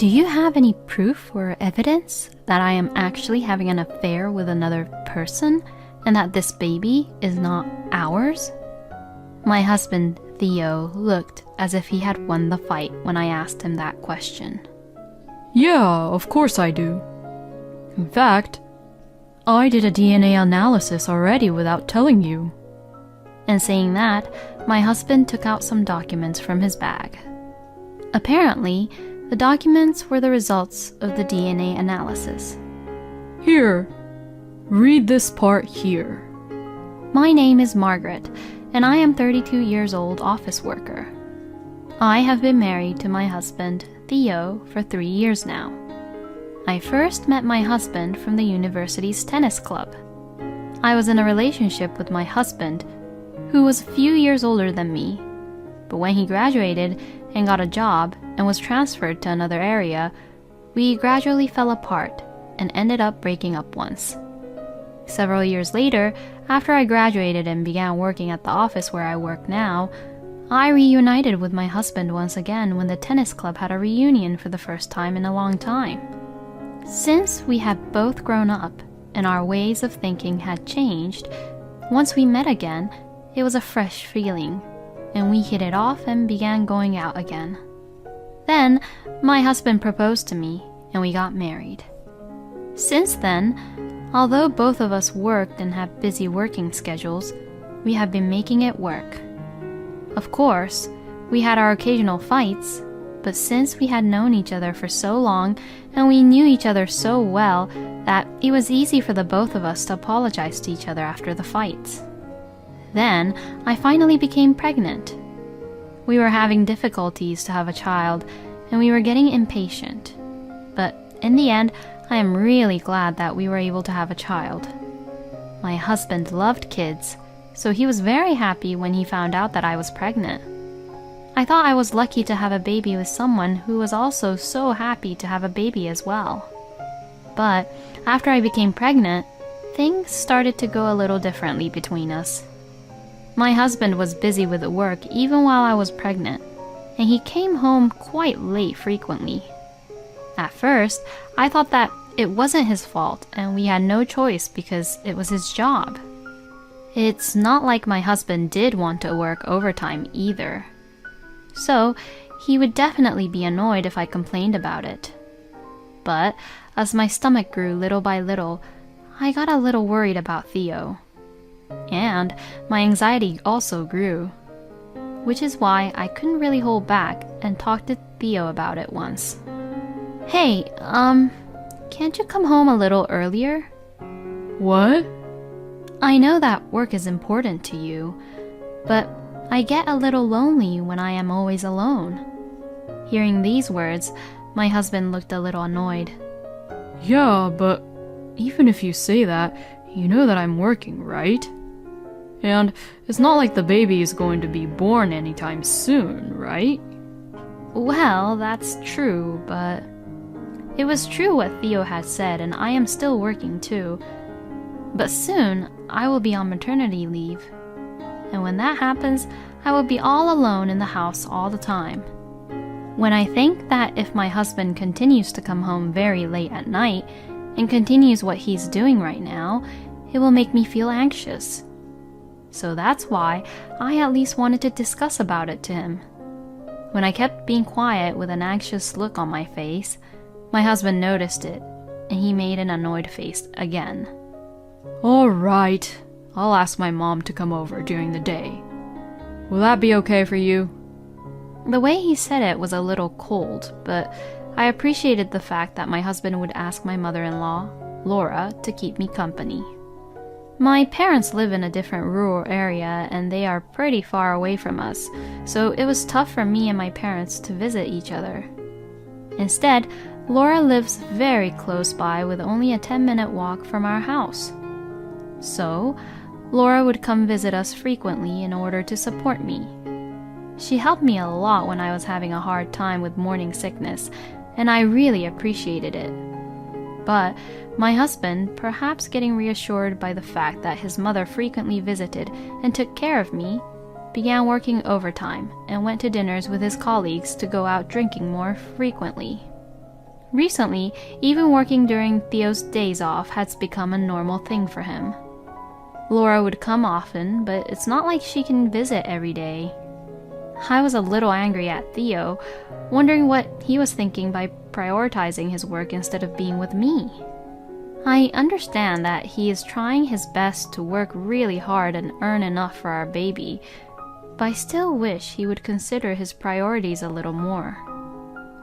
Do you have any proof or evidence that I am actually having an affair with another person and that this baby is not ours? My husband, Theo, looked as if he had won the fight when I asked him that question. Yeah, of course I do. In fact, I did a DNA analysis already without telling you. And saying that, my husband took out some documents from his bag. Apparently, the documents were the results of the DNA analysis. Here, read this part here. My name is Margaret, and I am 32 years old office worker. I have been married to my husband, Theo, for 3 years now. I first met my husband from the university's tennis club. I was in a relationship with my husband, who was a few years older than me, but when he graduated and got a job and was transferred to another area, we gradually fell apart and ended up breaking up once. Several years later, after I graduated and began working at the office where I work now, I reunited with my husband once again when the tennis club had a reunion for the first time in a long time. Since we had both grown up and our ways of thinking had changed, once we met again, it was a fresh feeling, and we hit it off and began going out again. Then, my husband proposed to me, and we got married. Since then, although both of us worked and have busy working schedules, we have been making it work. Of course, we had our occasional fights, but since we had known each other for so long and we knew each other so well that it was easy for the both of us to apologize to each other after the fights. Then, I finally became pregnant. We were having difficulties to have a child, and we were getting impatient. But in the end, I am really glad that we were able to have a child. My husband loved kids, so he was very happy when he found out that I was pregnant. I thought I was lucky to have a baby with someone who was also so happy to have a baby as well. But after I became pregnant, things started to go a little differently between us. My husband was busy with work even while I was pregnant, and he came home quite late frequently. At first, I thought that it wasn't his fault and we had no choice because it was his job. It's not like my husband did want to work overtime either. So, he would definitely be annoyed if I complained about it. But as my stomach grew little by little, I got a little worried about Theo. And my anxiety also grew, which is why I couldn't really hold back and talked to Theo about it once. Hey, can't you come home a little earlier? What? I know that work is important to you, but I get a little lonely when I am always alone. Hearing these words, my husband looked a little annoyed. Yeah, but even if you say that, you know that I'm working, right? And it's not like the baby is going to be born anytime soon, right? Well, that's true, but it was true what Theo had said, and I am still working too. But soon, I will be on maternity leave. And when that happens, I will be all alone in the house all the time. When I think that if my husband continues to come home very late at night and continues what he's doing right now, it will make me feel anxious. So that's why I at least wanted to discuss about it to him. When I kept being quiet with an anxious look on my face, my husband noticed it, and he made an annoyed face again. All right, I'll ask my mom to come over during the day. Will that be okay for you? The way he said it was a little cold, but I appreciated the fact that my husband would ask my mother-in-law, Laura, to keep me company. My parents live in a different rural area and they are pretty far away from us, so it was tough for me and my parents to visit each other. Instead, Laura lives very close by with only a 10-minute walk from our house. So, Laura would come visit us frequently in order to support me. She helped me a lot when I was having a hard time with morning sickness, and I really appreciated it. But my husband, perhaps getting reassured by the fact that his mother frequently visited and took care of me, began working overtime and went to dinners with his colleagues to go out drinking more frequently. Recently, even working during Theo's days off has become a normal thing for him. Laura would come often, but it's not like she can visit every day. I was a little angry at Theo, wondering what he was thinking by prioritizing his work instead of being with me. I understand that he is trying his best to work really hard and earn enough for our baby, but I still wish he would consider his priorities a little more.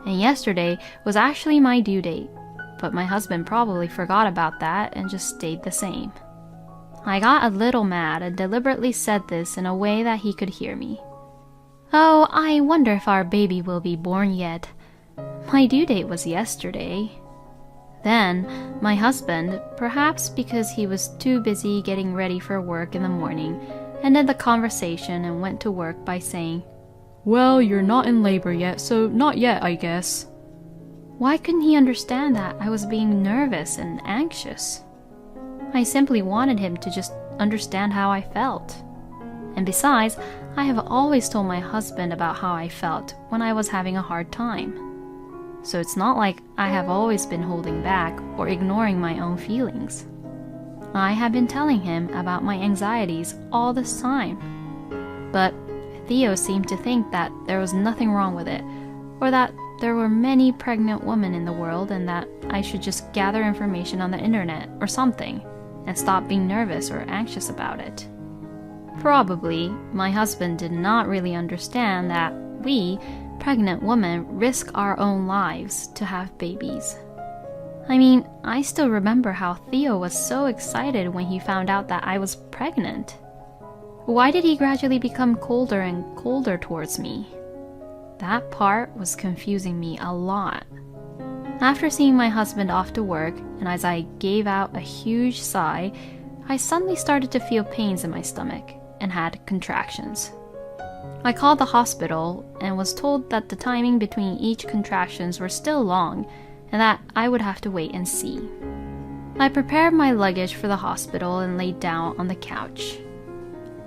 And yesterday was actually my due date, but my husband probably forgot about that and just stayed the same. I got a little mad and deliberately said this in a way that he could hear me. "Oh, I wonder if our baby will be born yet. My due date was yesterday." Then, my husband, perhaps because he was too busy getting ready for work in the morning, ended the conversation and went to work by saying, "Well, you're not in labor yet, so not yet, I guess." Why couldn't he understand that I was being nervous and anxious? I simply wanted him to just understand how I felt. And besides, I have always told my husband about how I felt when I was having a hard time. So it's not like I have always been holding back or ignoring my own feelings. I have been telling him about my anxieties all this time. But Theo seemed to think that there was nothing wrong with it, or that there were many pregnant women in the world and that I should just gather information on the internet or something and stop being nervous or anxious about it. Probably, my husband did not really understand that we, pregnant women, risk our own lives to have babies. I mean, I still remember how Theo was so excited when he found out that I was pregnant. Why did he gradually become colder and colder towards me? That part was confusing me a lot. After seeing my husband off to work, and as I gave out a huge sigh, I suddenly started to feel pains in my stomach and had contractions. I called the hospital and was told that the timing between each contractions were still long and that I would have to wait and see. I prepared my luggage for the hospital and laid down on the couch.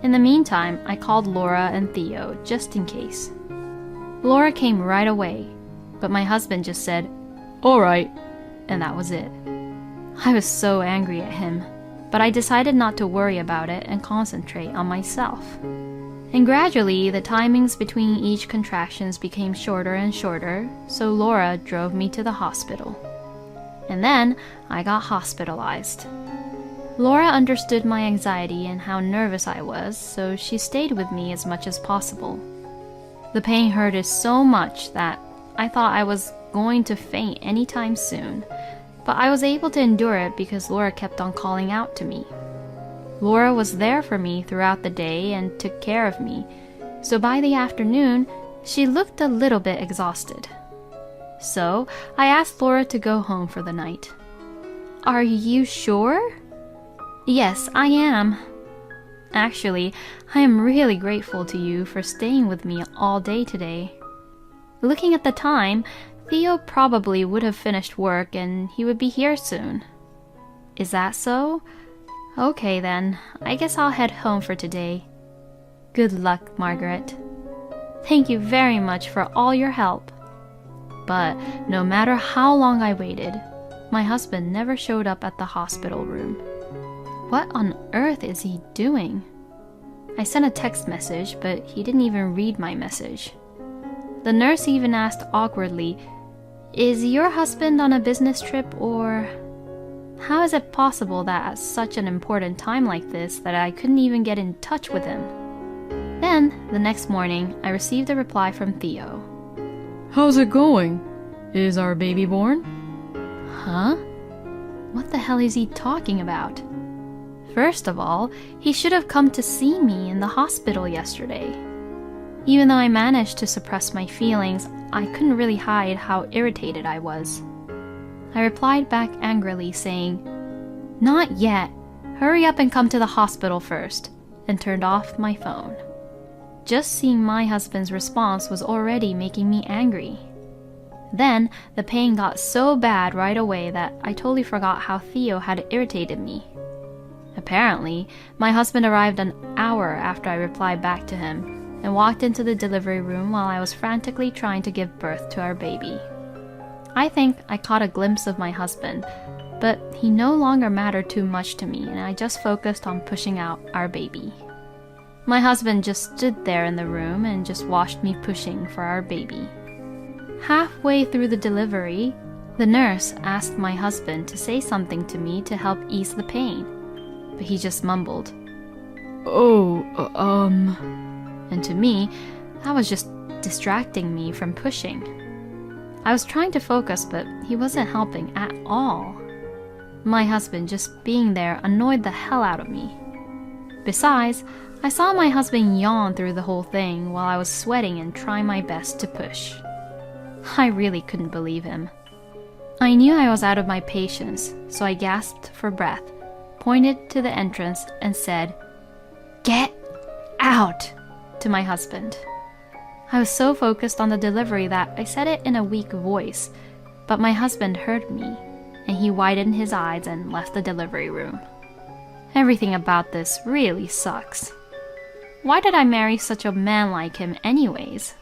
In the meantime, I called Laura and Theo just in case. Laura came right away, but my husband just said, "All right," and that was it. I was so angry at him, but I decided not to worry about it and concentrate on myself. And gradually, the timings between each contractions became shorter and shorter, so Laura drove me to the hospital. And then I got hospitalized. Laura understood my anxiety and how nervous I was, so she stayed with me as much as possible. The pain hurted so much that I thought I was going to faint anytime soon, but I was able to endure it because Laura kept on calling out to me. Laura was there for me throughout the day and took care of me, so by the afternoon, she looked a little bit exhausted. So I asked Laura to go home for the night. "Are you sure?" "Yes, I am. Actually, I am really grateful to you for staying with me all day today. Looking at the time, Theo probably would have finished work and he would be here soon." "Is that so? Okay then, I guess I'll head home for today. Good luck, Margaret. Thank you very much for all your help." But no matter how long I waited, my husband never showed up at the hospital room. What on earth is he doing? I sent a text message, but he didn't even read my message. The nurse even asked awkwardly, "Is your husband on a business trip or..." How is it possible that at such an important time like this that I couldn't even get in touch with him? Then, the next morning, I received a reply from Theo. "How's it going? Is our baby born?" Huh? What the hell is he talking about? First of all, he should have come to see me in the hospital yesterday. Even though I managed to suppress my feelings, I couldn't really hide how irritated I was. I replied back angrily saying, "Not yet. Hurry up and come to the hospital first," and turned off my phone. Just seeing my husband's response was already making me angry. Then, the pain got so bad right away that I totally forgot how Theo had irritated me. Apparently, my husband arrived an hour after I replied back to him and walked into the delivery room while I was frantically trying to give birth to our baby. I think I caught a glimpse of my husband, but he no longer mattered too much to me, and I just focused on pushing out our baby. My husband just stood there in the room and just watched me pushing for our baby. Halfway through the delivery, the nurse asked my husband to say something to me to help ease the pain, but he just mumbled, and to me, that was just distracting me from pushing. I was trying to focus, but he wasn't helping at all. My husband just being there annoyed the hell out of me. Besides, I saw my husband yawn through the whole thing while I was sweating and trying my best to push. I really couldn't believe him. I knew I was out of my patience, so I gasped for breath, pointed to the entrance, and said, "Get out!" to my husband. I was so focused on the delivery that I said it in a weak voice, but my husband heard me, and he widened his eyes and left the delivery room. Everything about this really sucks. Why did I marry such a man like him anyways?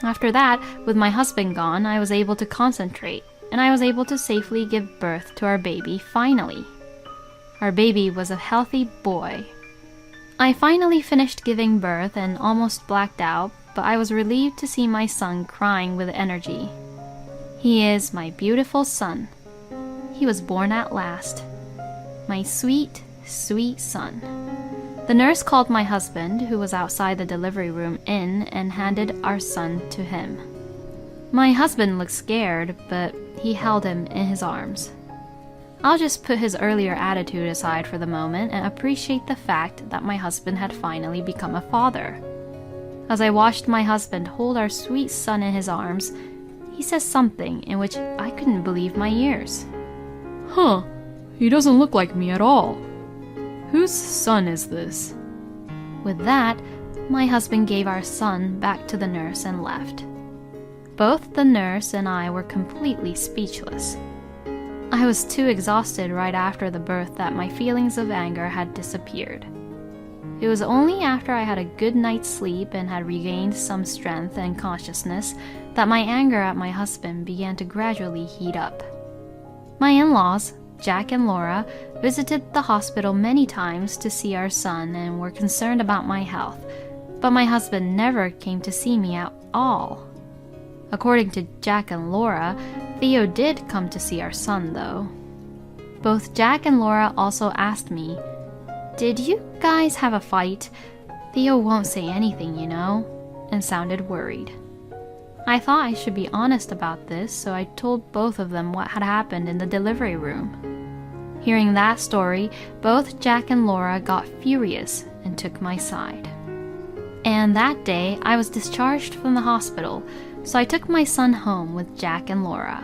After that, with my husband gone, I was able to concentrate, and I was able to safely give birth to our baby finally. Our baby was a healthy boy. I finally finished giving birth and almost blacked out, but I was relieved to see my son crying with energy. He is my beautiful son. He was born at last. My sweet, sweet son. The nurse called my husband, who was outside the delivery room, in and handed our son to him. My husband looked scared, but he held him in his arms. I'll just put his earlier attitude aside for the moment and appreciate the fact that my husband had finally become a father. As I watched my husband hold our sweet son in his arms, he says something in which I couldn't believe my ears. Huh, he doesn't look like me at all. Whose son is this? With that, my husband gave our son back to the nurse and left. Both the nurse and I were completely speechless. I was too exhausted right after the birth that my feelings of anger had disappeared. It was only after I had a good night's sleep and had regained some strength and consciousness that my anger at my husband began to gradually heat up. My in-laws, Jack and Laura, visited the hospital many times to see our son and were concerned about my health, but my husband never came to see me at all. According to Jack and Laura, Theo did come to see our son, though. Both Jack and Laura also asked me, "Did you guys have a fight? Theo won't say anything, you know," and sounded worried. I thought I should be honest about this, so I told both of them what had happened in the delivery room. Hearing that story, both Jack and Laura got furious and took my side. And that day, I was discharged from the hospital, so I took my son home with Jack and Laura.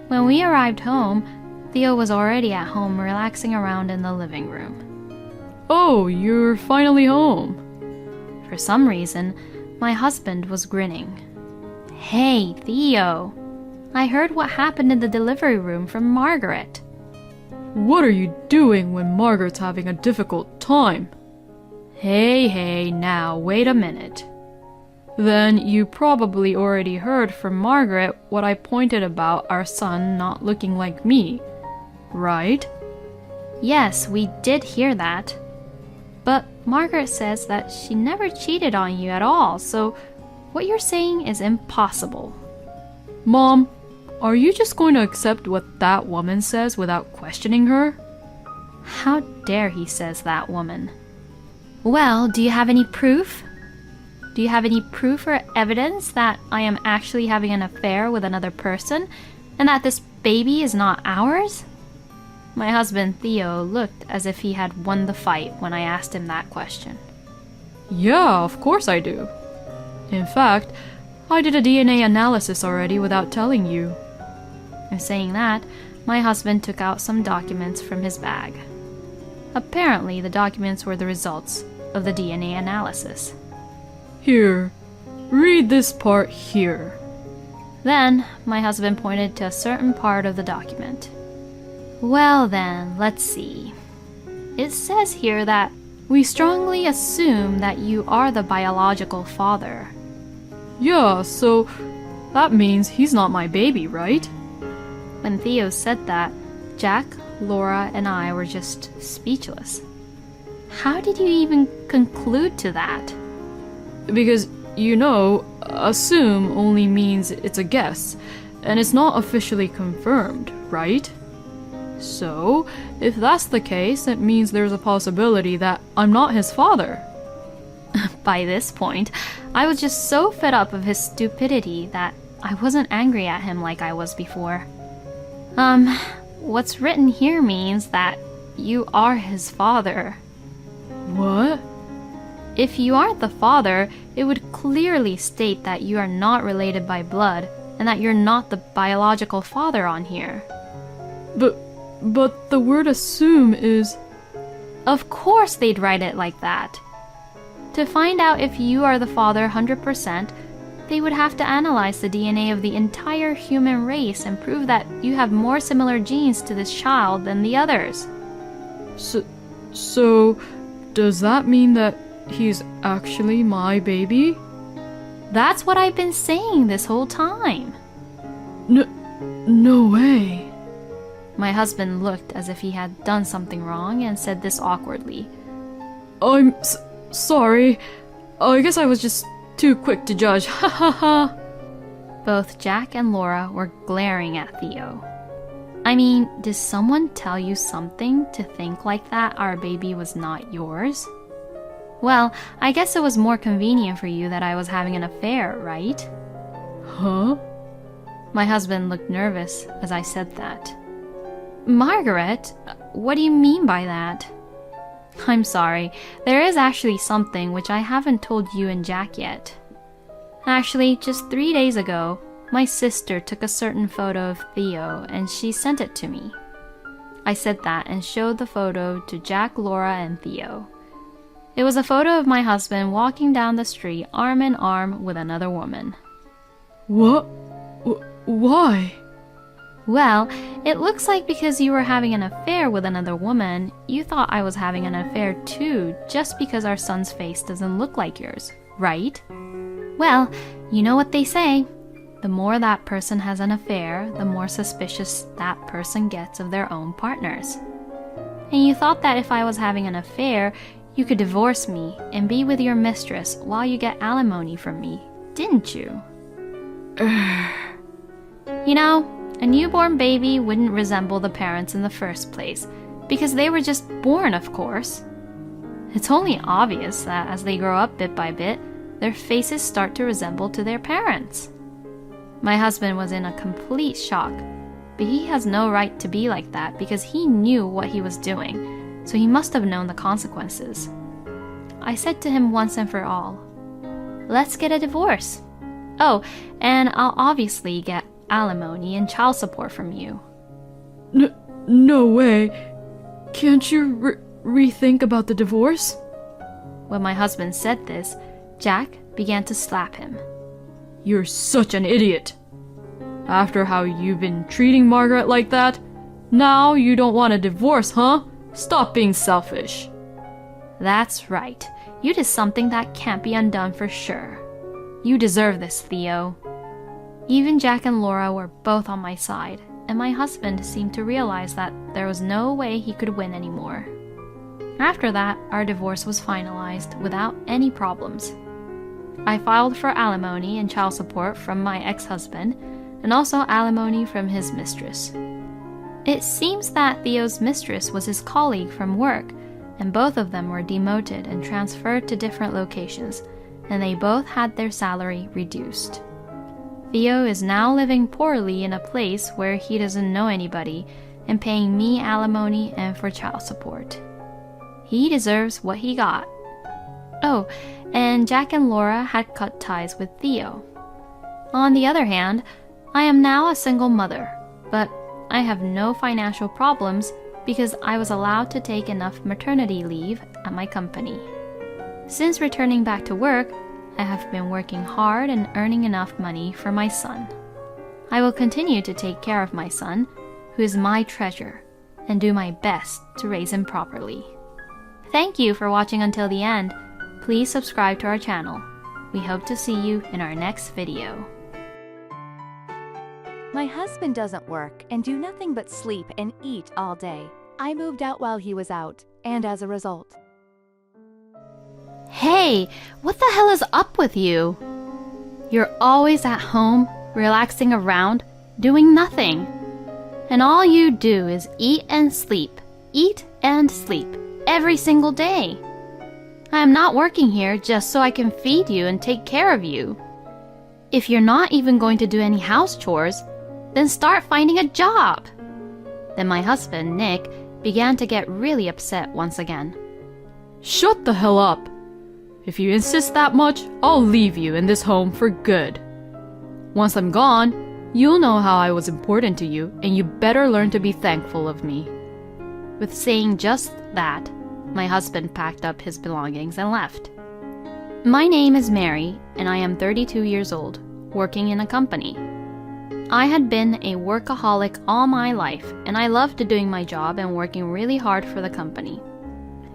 When we arrived home, Theo was already at home relaxing around in the living room. Oh, you're finally home. For some reason, my husband was grinning. "Hey, Theo, I heard what happened in the delivery room from Margaret." What are you doing when Margaret's having a difficult time? Hey, now, wait a minute. Then you probably already heard from Margaret what I pointed about our son not looking like me, right? Yes, we did hear that. But Margaret says that she never cheated on you at all, so what you're saying is impossible. Mom, are you just going to accept what that woman says without questioning her? How dare he says that woman? Well, do you have any proof? Do you have any proof or evidence that I am actually having an affair with another person and that this baby is not ours? My husband Theo looked as if he had won the fight when I asked him that question. Yeah, of course I do. In fact, I did a DNA analysis already without telling you. In saying that, my husband took out some documents from his bag. Apparently, the documents were the results of the DNA analysis. Here, read this part here. Then, my husband pointed to a certain part of the document. Well then, let's see. It says here that we strongly assume that you are the biological father. Yeah, so that means he's not my baby, right? When Theo said that, Jack, Laura, and I were just speechless. How did you even conclude to that? Because, assume only means it's a guess, and it's not officially confirmed, right? So, if that's the case, it means there's a possibility that I'm not his father. By this point, I was just so fed up of his stupidity that I wasn't angry at him like I was before. What's written here means that you are his father. What? If you aren't the father, it would clearly state that you are not related by blood and that you're not the biological father on here. But the word assume is... Of course they'd write it like that. To find out if you are the father 100%, they would have to analyze the DNA of the entire human race and prove that you have more similar genes to this child than the others. So, does that mean that he's actually my baby? That's what I've been saying this whole time. No way. My husband looked as if he had done something wrong and said this awkwardly. I'm sorry. I guess I was just too quick to judge. Ha ha ha. Both Jack and Laura were glaring at Theo. I mean, did someone tell you something to think like that our baby was not yours? Well, I guess it was more convenient for you that I was having an affair, right? Huh? My husband looked nervous as I said that. Margaret, what do you mean by that? I'm sorry, there is actually something which I haven't told you and Jack yet. Actually, just 3 days ago, my sister took a certain photo of Theo and she sent it to me. I said that and showed the photo to Jack, Laura, and Theo. It was a photo of my husband walking down the street arm in arm with another woman. What? Why? Well, it looks like because you were having an affair with another woman, you thought I was having an affair too, just because our son's face doesn't look like yours, right? Well, you know what they say. The more that person has an affair, the more suspicious that person gets of their own partners. And you thought that if I was having an affair, you could divorce me and be with your mistress while you get alimony from me, didn't you? You know, a newborn baby wouldn't resemble the parents in the first place, because they were just born, of course. It's only obvious that as they grow up bit by bit, their faces start to resemble to their parents. My husband was in a complete shock, but he has no right to be like that because he knew what he was doing, so he must have known the consequences. I said to him once and for all, let's get a divorce. Oh, and I'll obviously get alimony and child support from you. No way. Can't you rethink about the divorce? When my husband said this, Jack began to slap him. You're such an idiot. After how you've been treating Margaret like that, now you don't want a divorce, huh? Stop being selfish. That's right. You did something that can't be undone for sure. You deserve this, Theo. Even Jack and Laura were both on my side, and my husband seemed to realize that there was no way he could win anymore. After that, our divorce was finalized without any problems. I filed for alimony and child support from my ex-husband, and also alimony from his mistress. It seems that Theo's mistress was his colleague from work, and both of them were demoted and transferred to different locations, and they both had their salary reduced. Theo is now living poorly in a place where he doesn't know anybody and paying me alimony and for child support. He deserves what he got. Oh, and Jack and Laura had cut ties with Theo. On the other hand, I am now a single mother, but I have no financial problems because I was allowed to take enough maternity leave at my company. Since returning back to work, I have been working hard and earning enough money for my son. I will continue to take care of my son, who is my treasure, and do my best to raise him properly. Thank you for watching until the end. Please subscribe to our channel. We hope to see you in our next video. My husband doesn't work and do nothing but sleep and eat all day. I moved out while he was out, and as a result. Hey, what the hell is up with you? You're always at home, relaxing around, doing nothing. And all you do is eat and sleep every single day. I am not working here just so I can feed you and take care of you. If you're not even going to do any house chores, then start finding a job. Then my husband, Nick, began to get really upset once again. Shut the hell up! If you insist that much, I'll leave you in this home for good. Once I'm gone, you'll know how I was important to you, and you better learn to be thankful of me. With saying just that, my husband packed up his belongings and left. My name is Mary, and I am 32 years old, working in a company. I had been a workaholic all my life, and I loved doing my job and working really hard for the company.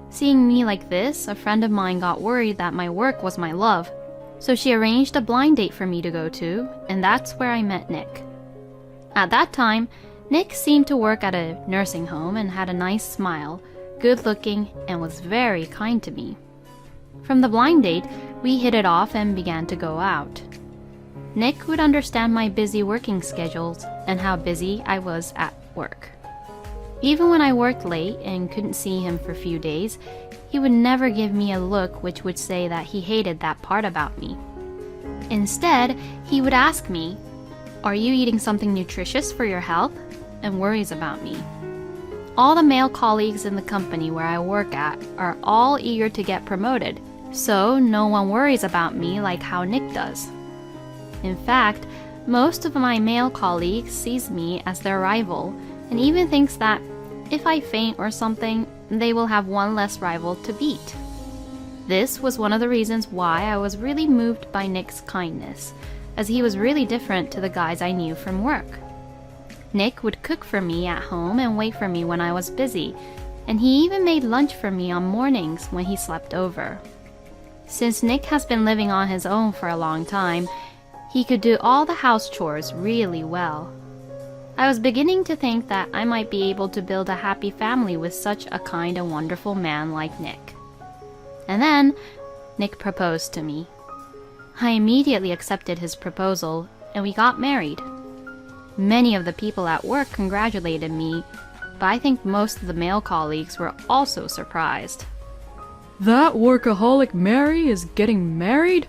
Seeing me like this, a friend of mine got worried that my work was my love, so she arranged a blind date for me to go to, and that's where I met Nick. At that time, Nick seemed to work at a nursing home and had a nice smile, good looking, and was very kind to me. From the blind date, we hit it off and began to go out. Nick would understand my busy working schedules and how busy I was at work. Even when I worked late and couldn't see him for a few days, he would never give me a look which would say that he hated that part about me. Instead, he would ask me, "Are you eating something nutritious for your health?" and worries about me. All the male colleagues in the company where I work at are all eager to get promoted, so no one worries about me like how Nick does. In fact, most of my male colleagues sees me as their rival and even thinks that if I faint or something, they will have one less rival to beat. This was one of the reasons why I was really moved by Nick's kindness, as he was really different to the guys I knew from work. Nick would cook for me at home and wait for me when I was busy, and he even made lunch for me on mornings when he slept over. Since Nick has been living on his own for a long time, he could do all the house chores really well. I was beginning to think that I might be able to build a happy family with such a kind and wonderful man like Nick. And then, Nick proposed to me. I immediately accepted his proposal, and we got married. Many of the people at work congratulated me, but I think most of the male colleagues were also surprised. That workaholic Mary is getting married?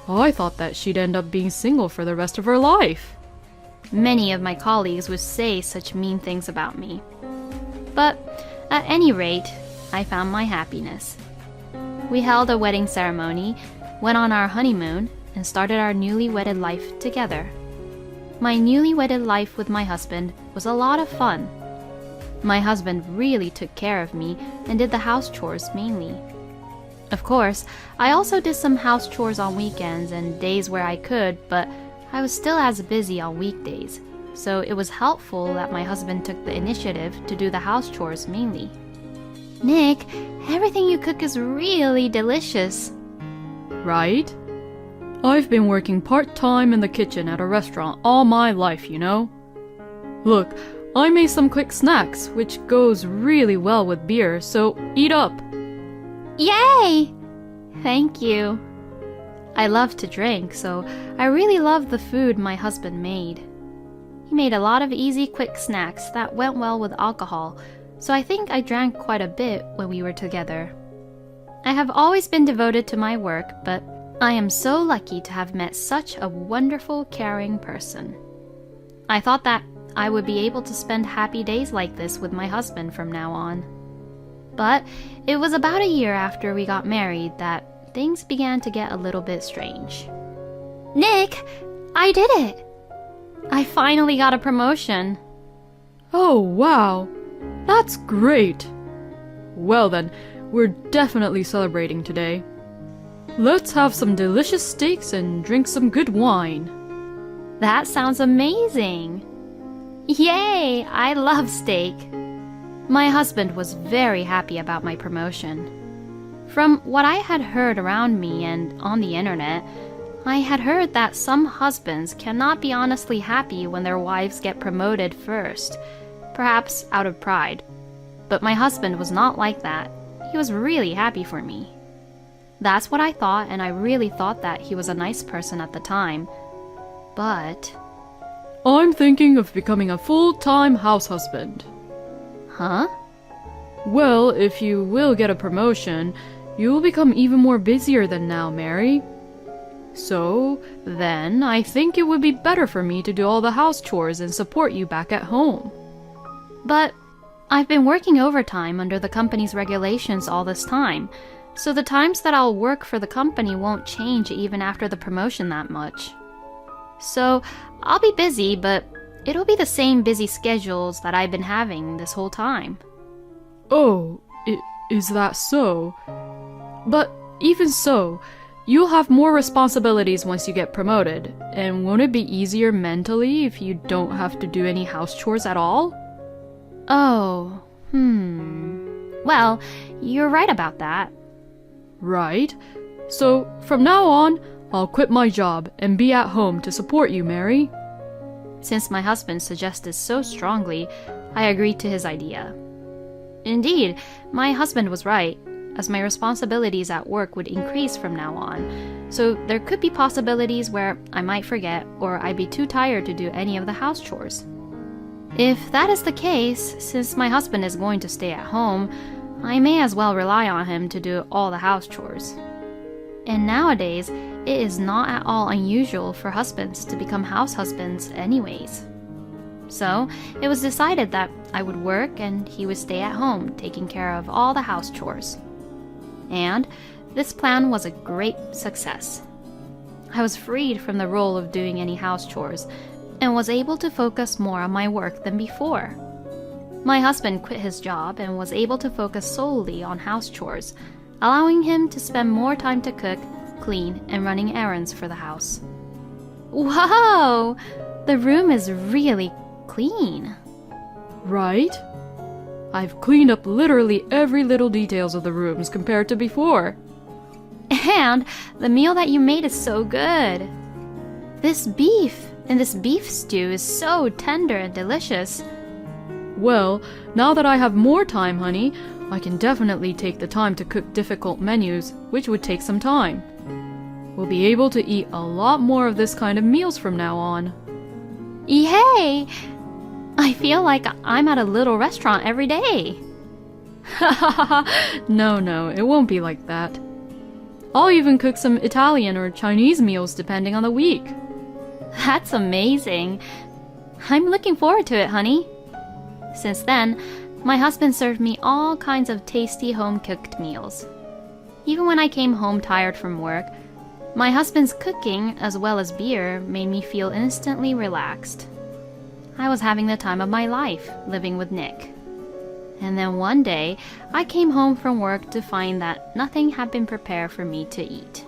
I thought that she'd end up being single for the rest of her life. Many of my colleagues would say such mean things about me. But at any rate, I found my happiness. We held a wedding ceremony, went on our honeymoon, and started our newly wedded life together. My newly wedded life with my husband was a lot of fun. My husband really took care of me and did the house chores mainly. Of course, I also did some house chores on weekends and days where I could, but I was still as busy on weekdays, so it was helpful that my husband took the initiative to do the house chores mainly. Nick, everything you cook is really delicious. Right? I've been working part-time in the kitchen at a restaurant all my life, you know? Look, I made some quick snacks, which goes really well with beer, so eat up. Yay! Thank you. I love to drink, so I really love the food my husband made. He made a lot of easy, quick snacks that went well with alcohol, so I think I drank quite a bit when we were together. I have always been devoted to my work, but I am so lucky to have met such a wonderful, caring person. I thought that I would be able to spend happy days like this with my husband from now on. But it was about a year after we got married that things began to get a little bit strange. Nick, I did it! I finally got a promotion. Oh, wow. That's great. Well then, we're definitely celebrating today. Let's have some delicious steaks and drink some good wine. That sounds amazing! Yay! I love steak. My husband was very happy about my promotion. From what I had heard around me and on the internet, I had heard that some husbands cannot be honestly happy when their wives get promoted first, perhaps out of pride. But my husband was not like that. He was really happy for me. That's what I thought, and I really thought that he was a nice person at the time. But... I'm thinking of becoming a full-time house husband. Huh? Well, if you will get a promotion, you will become even more busier than now, Mary. So, then, I think it would be better for me to do all the house chores and support you back at home. But I've been working overtime under the company's regulations all this time, so the times that I'll work for the company won't change even after the promotion that much. So, I'll be busy, but it'll be the same busy schedules that I've been having this whole time. Oh, is that so? But even so, you'll have more responsibilities once you get promoted, and won't it be easier mentally if you don't have to do any house chores at all? Oh, Well, you're right about that. Right. So, from now on, I'll quit my job and be at home to support you, Mary. Since my husband suggested so strongly, I agreed to his idea. Indeed, my husband was right, as my responsibilities at work would increase from now on, so there could be possibilities where I might forget or I'd be too tired to do any of the house chores. If that is the case, since my husband is going to stay at home, I may as well rely on him to do all the house chores. And nowadays, it is not at all unusual for husbands to become house husbands anyways. So, it was decided that I would work and he would stay at home taking care of all the house chores. And this plan was a great success. I was freed from the role of doing any house chores and was able to focus more on my work than before. My husband quit his job and was able to focus solely on house chores, allowing him to spend more time to cook, clean, and running errands for the house. Wow! The room is really clean. Right? I've cleaned up literally every little details of the rooms compared to before. And the meal that you made is so good. This beef stew is so tender and delicious. Well, now that I have more time, honey, I can definitely take the time to cook difficult menus, which would take some time. We'll be able to eat a lot more of this kind of meals from now on. Yay! I feel like I'm at a little restaurant every day. No, it won't be like that. I'll even cook some Italian or Chinese meals depending on the week. That's amazing. I'm looking forward to it, honey. Since then, my husband served me all kinds of tasty home-cooked meals. Even when I came home tired from work, my husband's cooking, as well as beer, made me feel instantly relaxed. I was having the time of my life, living with Nick. And then one day, I came home from work to find that nothing had been prepared for me to eat.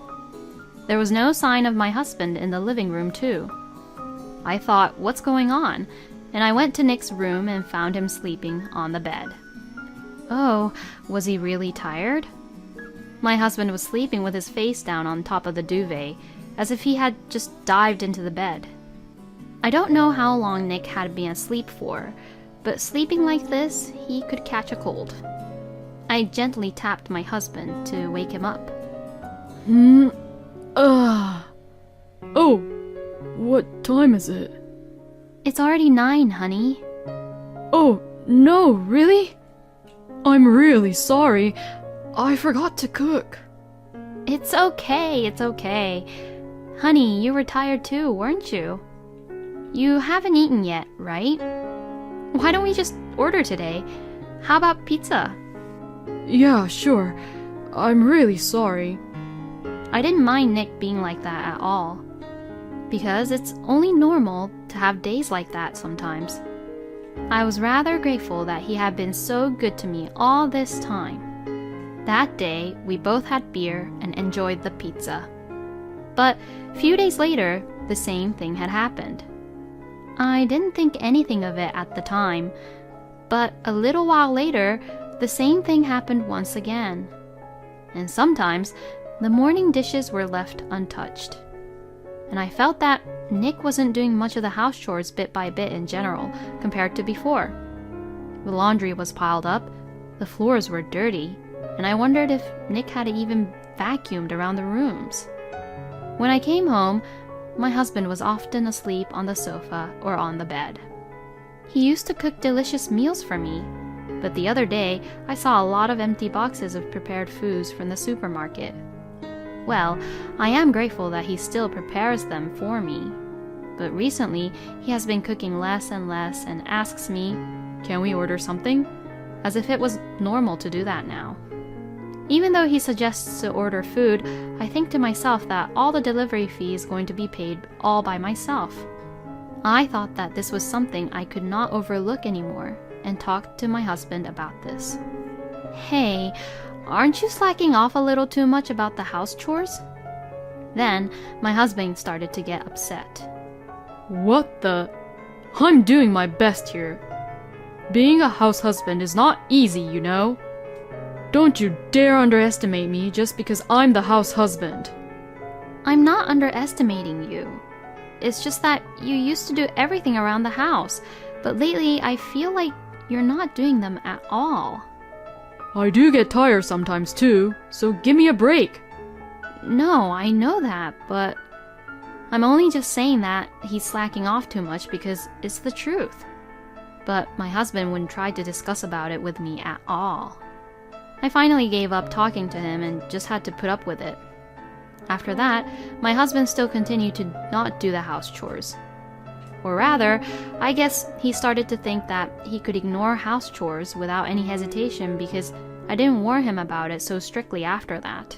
There was no sign of my husband in the living room, too. I thought, what's going on? And I went to Nick's room and found him sleeping on the bed. Oh, was he really tired? My husband was sleeping with his face down on top of the duvet, as if he had just dived into the bed. I don't know how long Nick had been asleep for, but sleeping like this, he could catch a cold. I gently tapped my husband to wake him up. Oh, what time is it? It's already 9, honey. Oh, no, really? I'm really sorry. I forgot to cook. It's okay. Honey, you were tired too, weren't you? You haven't eaten yet, right? Why don't we just order today? How about pizza? Yeah, sure. I'm really sorry. I didn't mind Nick being like that at all, because it's only normal to have days like that sometimes. I was rather grateful that he had been so good to me all this time. That day, we both had beer and enjoyed the pizza. But a few days later, the same thing had happened. I didn't think anything of it at the time, but a little while later, the same thing happened once again. And sometimes, the morning dishes were left untouched. and I felt that Nick wasn't doing much of the house chores bit by bit in general compared to before. The laundry was piled up, the floors were dirty, and I wondered if Nick had even vacuumed around the rooms. When I came home, my husband was often asleep on the sofa or on the bed. He used to cook delicious meals for me, but the other day I saw a lot of empty boxes of prepared foods from the supermarket. Well, I am grateful that he still prepares them for me, but recently he has been cooking less and less and asks me, "Can we order something?" as if it was normal to do that now. Even though he suggests to order food, I think to myself that all the delivery fee is going to be paid all by myself. I thought that this was something I could not overlook anymore and talked to my husband about this. "Hey, aren't you slacking off a little too much about the house chores?" Then my husband started to get upset. What the? I'm doing my best here. Being a house husband is not easy, you know. Don't you dare underestimate me just because I'm the house husband. "I'm not underestimating you. It's just that you used to do everything around the house, but lately I feel like you're not doing them at all." I do get tired sometimes too, so give me a break. "No, I know that, but I'm only just saying that he's slacking off too much because it's the truth." But my husband wouldn't try to discuss about it with me at all. I finally gave up talking to him and just had to put up with it. After that, my husband still continued to not do the house chores. Or rather, I guess he started to think that he could ignore house chores without any hesitation because I didn't warn him about it so strictly after that.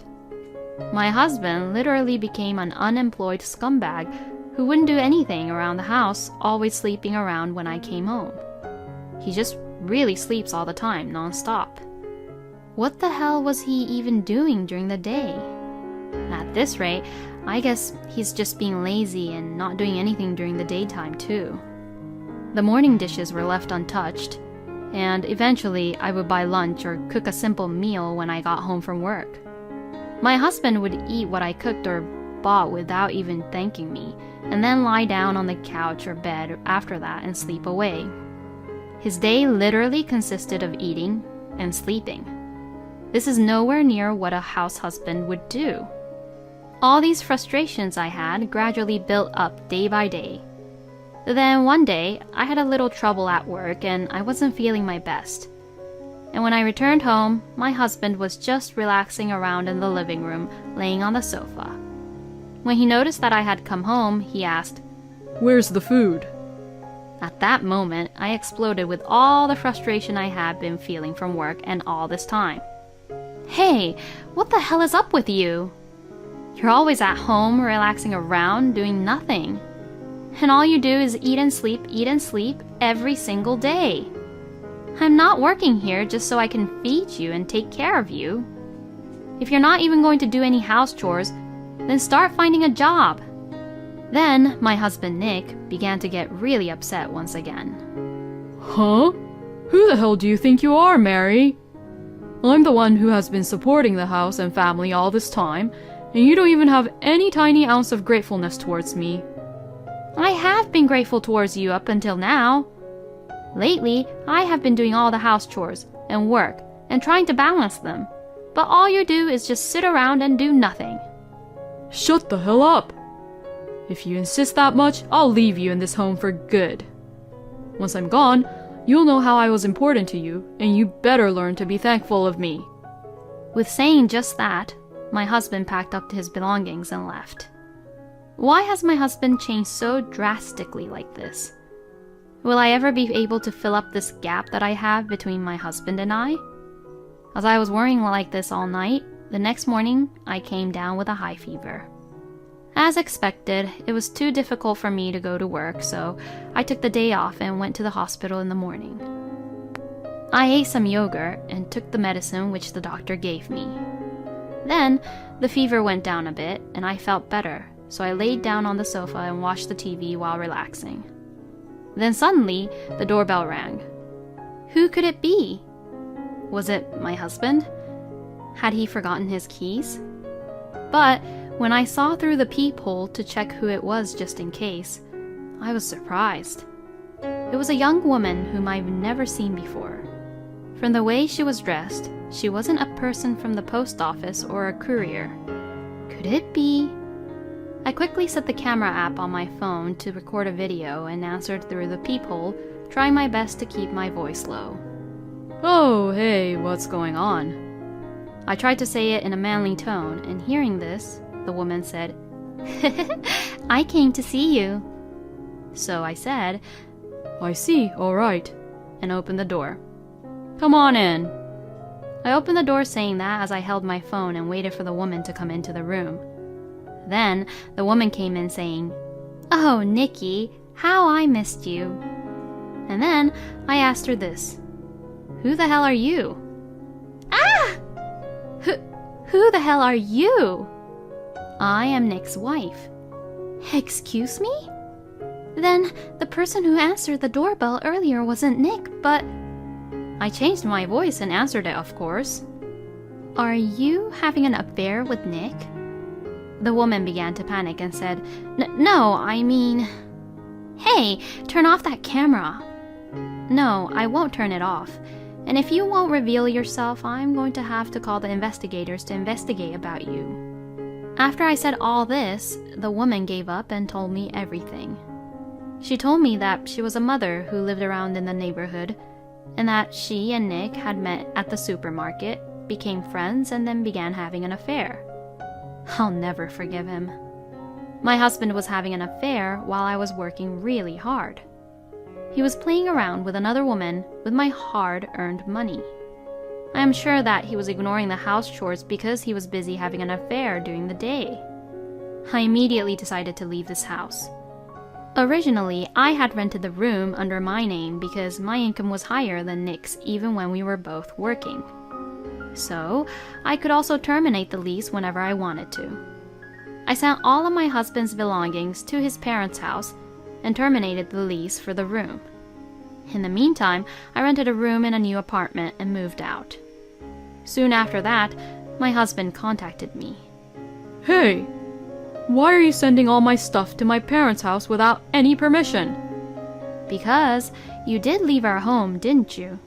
My husband literally became an unemployed scumbag who wouldn't do anything around the house, always sleeping around when I came home. He just really sleeps all the time, non-stop. What the hell was he even doing during the day? At this rate, I guess he's just being lazy and not doing anything during the daytime too. The morning dishes were left untouched, and eventually I would buy lunch or cook a simple meal when I got home from work. My husband would eat what I cooked or bought without even thanking me, and then lie down on the couch or bed after that and sleep away. His day literally consisted of eating and sleeping. This is nowhere near what a house husband would do. All these frustrations I had gradually built up day by day. Then one day, I had a little trouble at work and I wasn't feeling my best. And when I returned home, my husband was just relaxing around in the living room, laying on the sofa. When he noticed that I had come home, he asked, "Where's the food?" At that moment, I exploded with all the frustration I had been feeling from work and all this time. "Hey, what the hell is up with you? You're always at home, relaxing around, doing nothing. And all you do is eat and sleep every single day. I'm not working here just so I can feed you and take care of you. If you're not even going to do any house chores, then start finding a job." Then my husband Nick began to get really upset once again. Huh? Who the hell do you think you are, Mary? I'm the one who has been supporting the house and family all this time, and you don't even have any tiny ounce of gratefulness towards me. I have been grateful towards you up until now. Lately, I have been doing all the house chores and work and trying to balance them, but all you do is just sit around and do nothing. Shut the hell up! If you insist that much, I'll leave you in this home for good. Once I'm gone, you'll know how I was important to you, and you better learn to be thankful of me. With saying just that, my husband packed up his belongings and left. Why has my husband changed so drastically like this? Will I ever be able to fill up this gap that I have between my husband and I? As I was worrying like this all night, the next morning I came down with a high fever. As expected, it was too difficult for me to go to work, so I took the day off and went to the hospital in the morning. I ate some yogurt and took the medicine which the doctor gave me. Then, the fever went down a bit and I felt better, so I laid down on the sofa and watched the TV while relaxing. Then suddenly, the doorbell rang. Who could it be? Was it my husband? Had he forgotten his keys? But When I saw through the peephole to check who it was just in case, I was surprised. It was a young woman whom I've never seen before. From the way she was dressed, she wasn't a person from the post office or a courier. Could it be? I quickly set the camera app on my phone to record a video and answered through the peephole, trying my best to keep my voice low. Oh, hey, what's going on? I tried to say it in a manly tone, and hearing this, the woman said, I came to see you. So I said, I see, all right, and opened the door. Come on in. I opened the door saying that as I held my phone and waited for the woman to come into the room. Then the woman came in saying, Oh, Nikki, how I missed you. And then I asked her this. Who the hell are you? Ah! Who the hell are you? I am Nick's wife. Excuse me? Then the person who answered the doorbell earlier wasn't Nick, but... I changed my voice and answered it, of course. Are you having an affair with Nick? The woman began to panic and said, No, I mean... Hey, turn off that camera. No, I won't turn it off. And if you won't reveal yourself, I'm going to have to call the investigators to investigate about you. After I said all this, the woman gave up and told me everything. She told me that she was a mother who lived around in the neighborhood, and that she and Nick had met at the supermarket, became friends, and then began having an affair. I'll never forgive him. My husband was having an affair while I was working really hard. He was playing around with another woman with my hard-earned money. I am sure that he was ignoring the house chores because he was busy having an affair during the day. I immediately decided to leave this house. Originally, I had rented the room under my name because my income was higher than Nick's even when we were both working. So, I could also terminate the lease whenever I wanted to. I sent all of my husband's belongings to his parents' house and terminated the lease for the room. In the meantime, I rented a room in a new apartment and moved out. Soon after that, my husband contacted me. Hey, why are you sending all my stuff to my parents' house without any permission? Because you did leave our home, didn't you?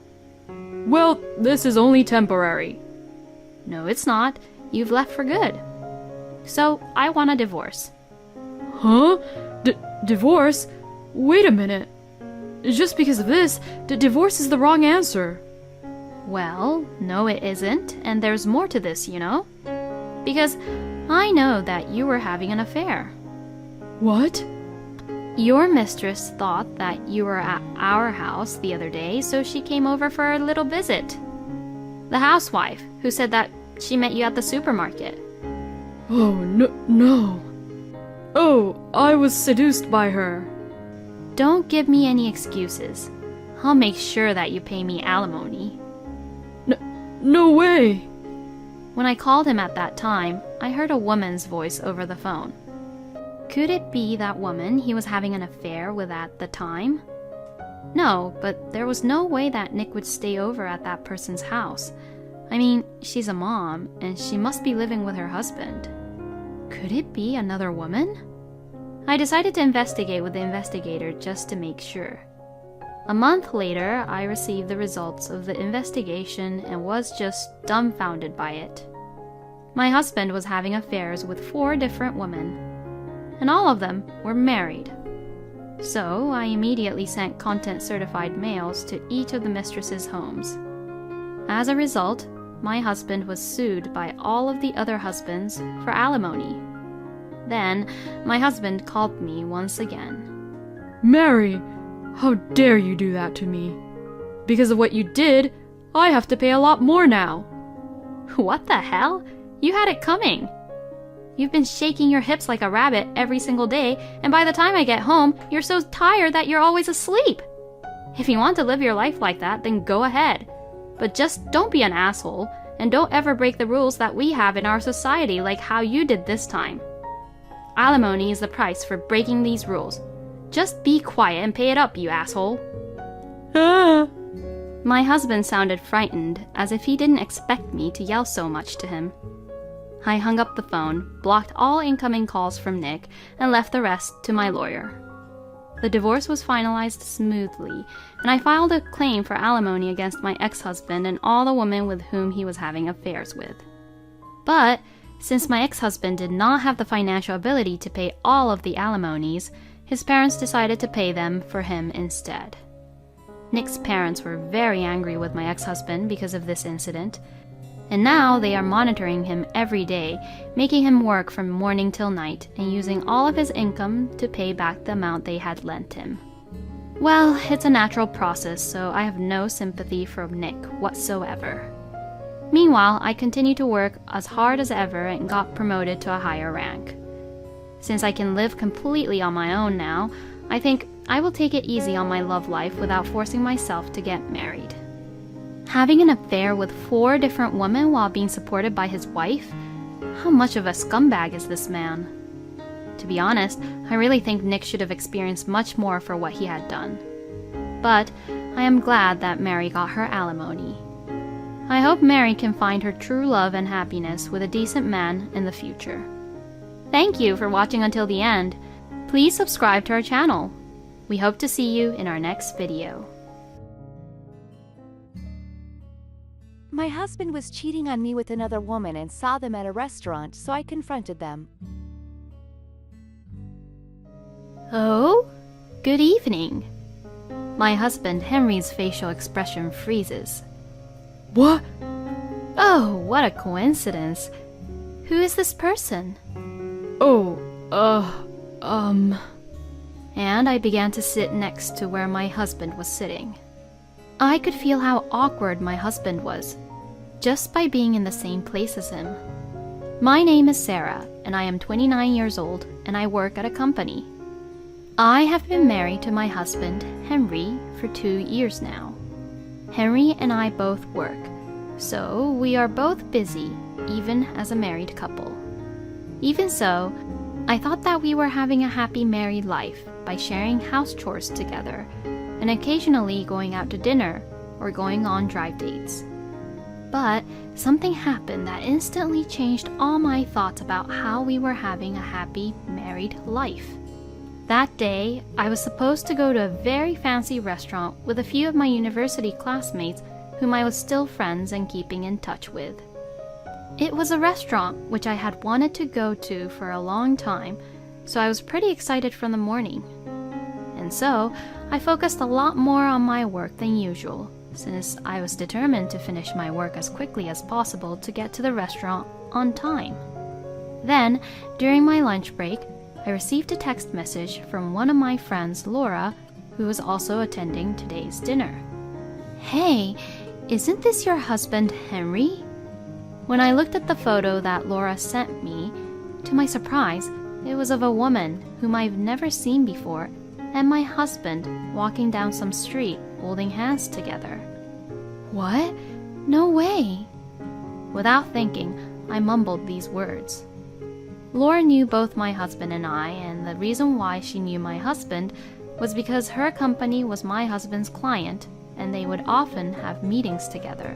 Well, this is only temporary. No, it's not. You've left for good. So, I want a divorce. Huh? Divorce? Wait a minute. Just because of this, divorce is the wrong answer. Well, no it isn't, and there's more to this, you know? Because I know that you were having an affair. What? Your mistress thought that you were at our house the other day, so she came over for a little visit. The housewife, who said that she met you at the supermarket. Oh, no. Oh, I was seduced by her. Don't give me any excuses. I'll make sure that you pay me alimony. No way. When I called him at that time, I heard a woman's voice over the phone. Could it be that woman he was having an affair with at the time? No, but there was no way that Nick would stay over at that person's house. I mean, she's a mom, and she must be living with her husband. Could it be another woman? I decided to investigate with the investigator just to make sure. A month later, I received the results of the investigation and was just dumbfounded by it. My husband was having affairs with 4 different women, and all of them were married. So I immediately sent content-certified mails to each of the mistresses' homes. As a result, my husband was sued by all of the other husbands for alimony. Then, my husband called me once again. Mary, how dare you do that to me? Because of what you did, I have to pay a lot more now. What the hell? You had it coming. You've been shaking your hips like a rabbit every single day, and by the time I get home, you're so tired that you're always asleep. If you want to live your life like that, then go ahead. But just don't be an asshole, and don't ever break the rules that we have in our society like how you did this time. Alimony is the price for breaking these rules. Just be quiet and pay it up, you asshole. Ah. My husband sounded frightened, as if he didn't expect me to yell so much to him. I hung up the phone, blocked all incoming calls from Nick, and left the rest to my lawyer. The divorce was finalized smoothly, and I filed a claim for alimony against my ex-husband and all the women with whom he was having affairs with. But since my ex-husband did not have the financial ability to pay all of the alimonies, his parents decided to pay them for him instead. Nick's parents were very angry with my ex-husband because of this incident, and now they are monitoring him every day, making him work from morning till night and using all of his income to pay back the amount they had lent him. Well, it's a natural process, so I have no sympathy for Nick whatsoever. Meanwhile, I continued to work as hard as ever and got promoted to a higher rank. Since I can live completely on my own now, I think I will take it easy on my love life without forcing myself to get married. Having an affair with 4 different women while being supported by his wife? How much of a scumbag is this man? To be honest, I really think Nick should have experienced much more for what he had done. But I am glad that Mary got her alimony. I hope Mary can find her true love and happiness with a decent man in the future. Thank you for watching until the end. Please subscribe to our channel. We hope to see you in our next video. My husband was cheating on me with another woman and saw them at a restaurant, so I confronted them. Oh, good evening. My husband Henry's facial expression freezes. What? Oh, what a coincidence. Who is this person? Oh, And I began to sit next to where my husband was sitting. I could feel how awkward my husband was, just by being in the same place as him. My name is Sarah, and I am 29 years old, and I work at a company. I have been married to my husband, Henry, for 2 years now. Henry and I both work, so we are both busy, even as a married couple. Even so, I thought that we were having a happy married life by sharing house chores together, and occasionally going out to dinner or going on drive dates. But something happened that instantly changed all my thoughts about how we were having a happy married life. That day, I was supposed to go to a very fancy restaurant with a few of my university classmates whom I was still friends and keeping in touch with. It was a restaurant which I had wanted to go to for a long time, so I was pretty excited from the morning. And so, I focused a lot more on my work than usual, since I was determined to finish my work as quickly as possible to get to the restaurant on time. Then, during my lunch break, I received a text message from one of my friends, Laura, who was also attending today's dinner. Hey, isn't this your husband, Henry? When I looked at the photo that Laura sent me, to my surprise, it was of a woman whom I've never seen before and my husband walking down some street holding hands together. What? No way! Without thinking, I mumbled these words. Laura knew both my husband and I, and the reason why she knew my husband was because her company was my husband's client, and they would often have meetings together.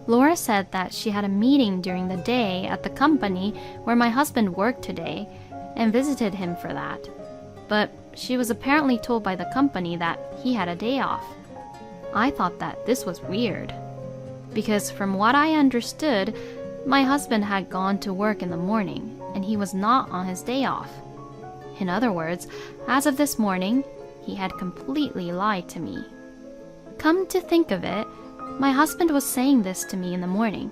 Laura said that she had a meeting during the day at the company where my husband worked today, and visited him for that. But she was apparently told by the company that he had a day off. I thought that this was weird, because from what I understood, my husband had gone to work in the morning, and he was not on his day off. In other words, as of this morning, he had completely lied to me. Come to think of it, my husband was saying this to me in the morning.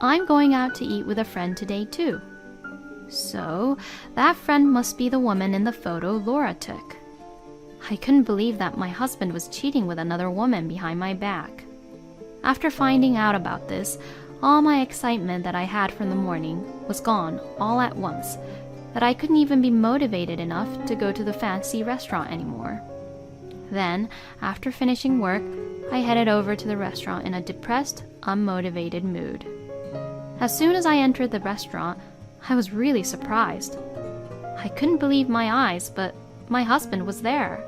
I'm going out to eat with a friend today too. So, that friend must be the woman in the photo Laura took. I couldn't believe that my husband was cheating with another woman behind my back. After finding out about this, all my excitement that I had from the morning was gone all at once, that I couldn't even be motivated enough to go to the fancy restaurant anymore. Then, after finishing work, I headed over to the restaurant in a depressed, unmotivated mood. As soon as I entered the restaurant, I was really surprised. I couldn't believe my eyes, but my husband was there.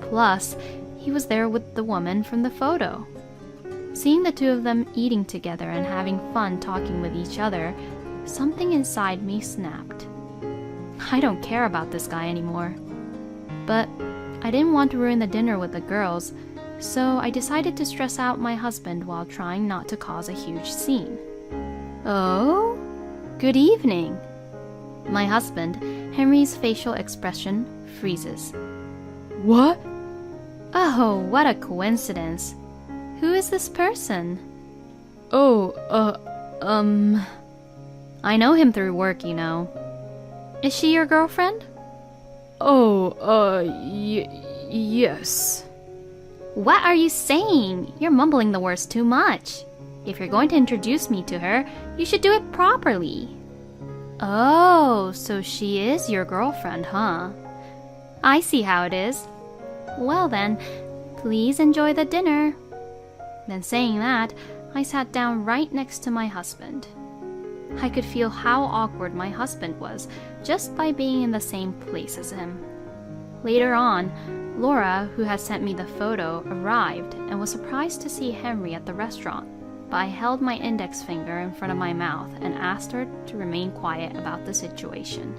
Plus, he was there with the woman from the photo. Seeing the two of them eating together and having fun talking with each other, something inside me snapped. I don't care about this guy anymore. But I didn't want to ruin the dinner with the girls, so I decided to stress out my husband while trying not to cause a huge scene. "Oh, good evening." My husband, Henry's facial expression freezes. What? "Oh, what a coincidence. Who is this person?" Oh, "I know him through work, you know. Is she your girlfriend?" Yes. "What are you saying? You're mumbling the words too much. If you're going to introduce me to her, you should do it properly." "Oh, so she is your girlfriend, huh? I see how it is. Well then, please enjoy the dinner." Then saying that, I sat down right next to my husband. I could feel how awkward my husband was just by being in the same place as him. Later on, Laura, who had sent me the photo, arrived and was surprised to see Henry at the restaurant, but I held my index finger in front of my mouth and asked her to remain quiet about the situation.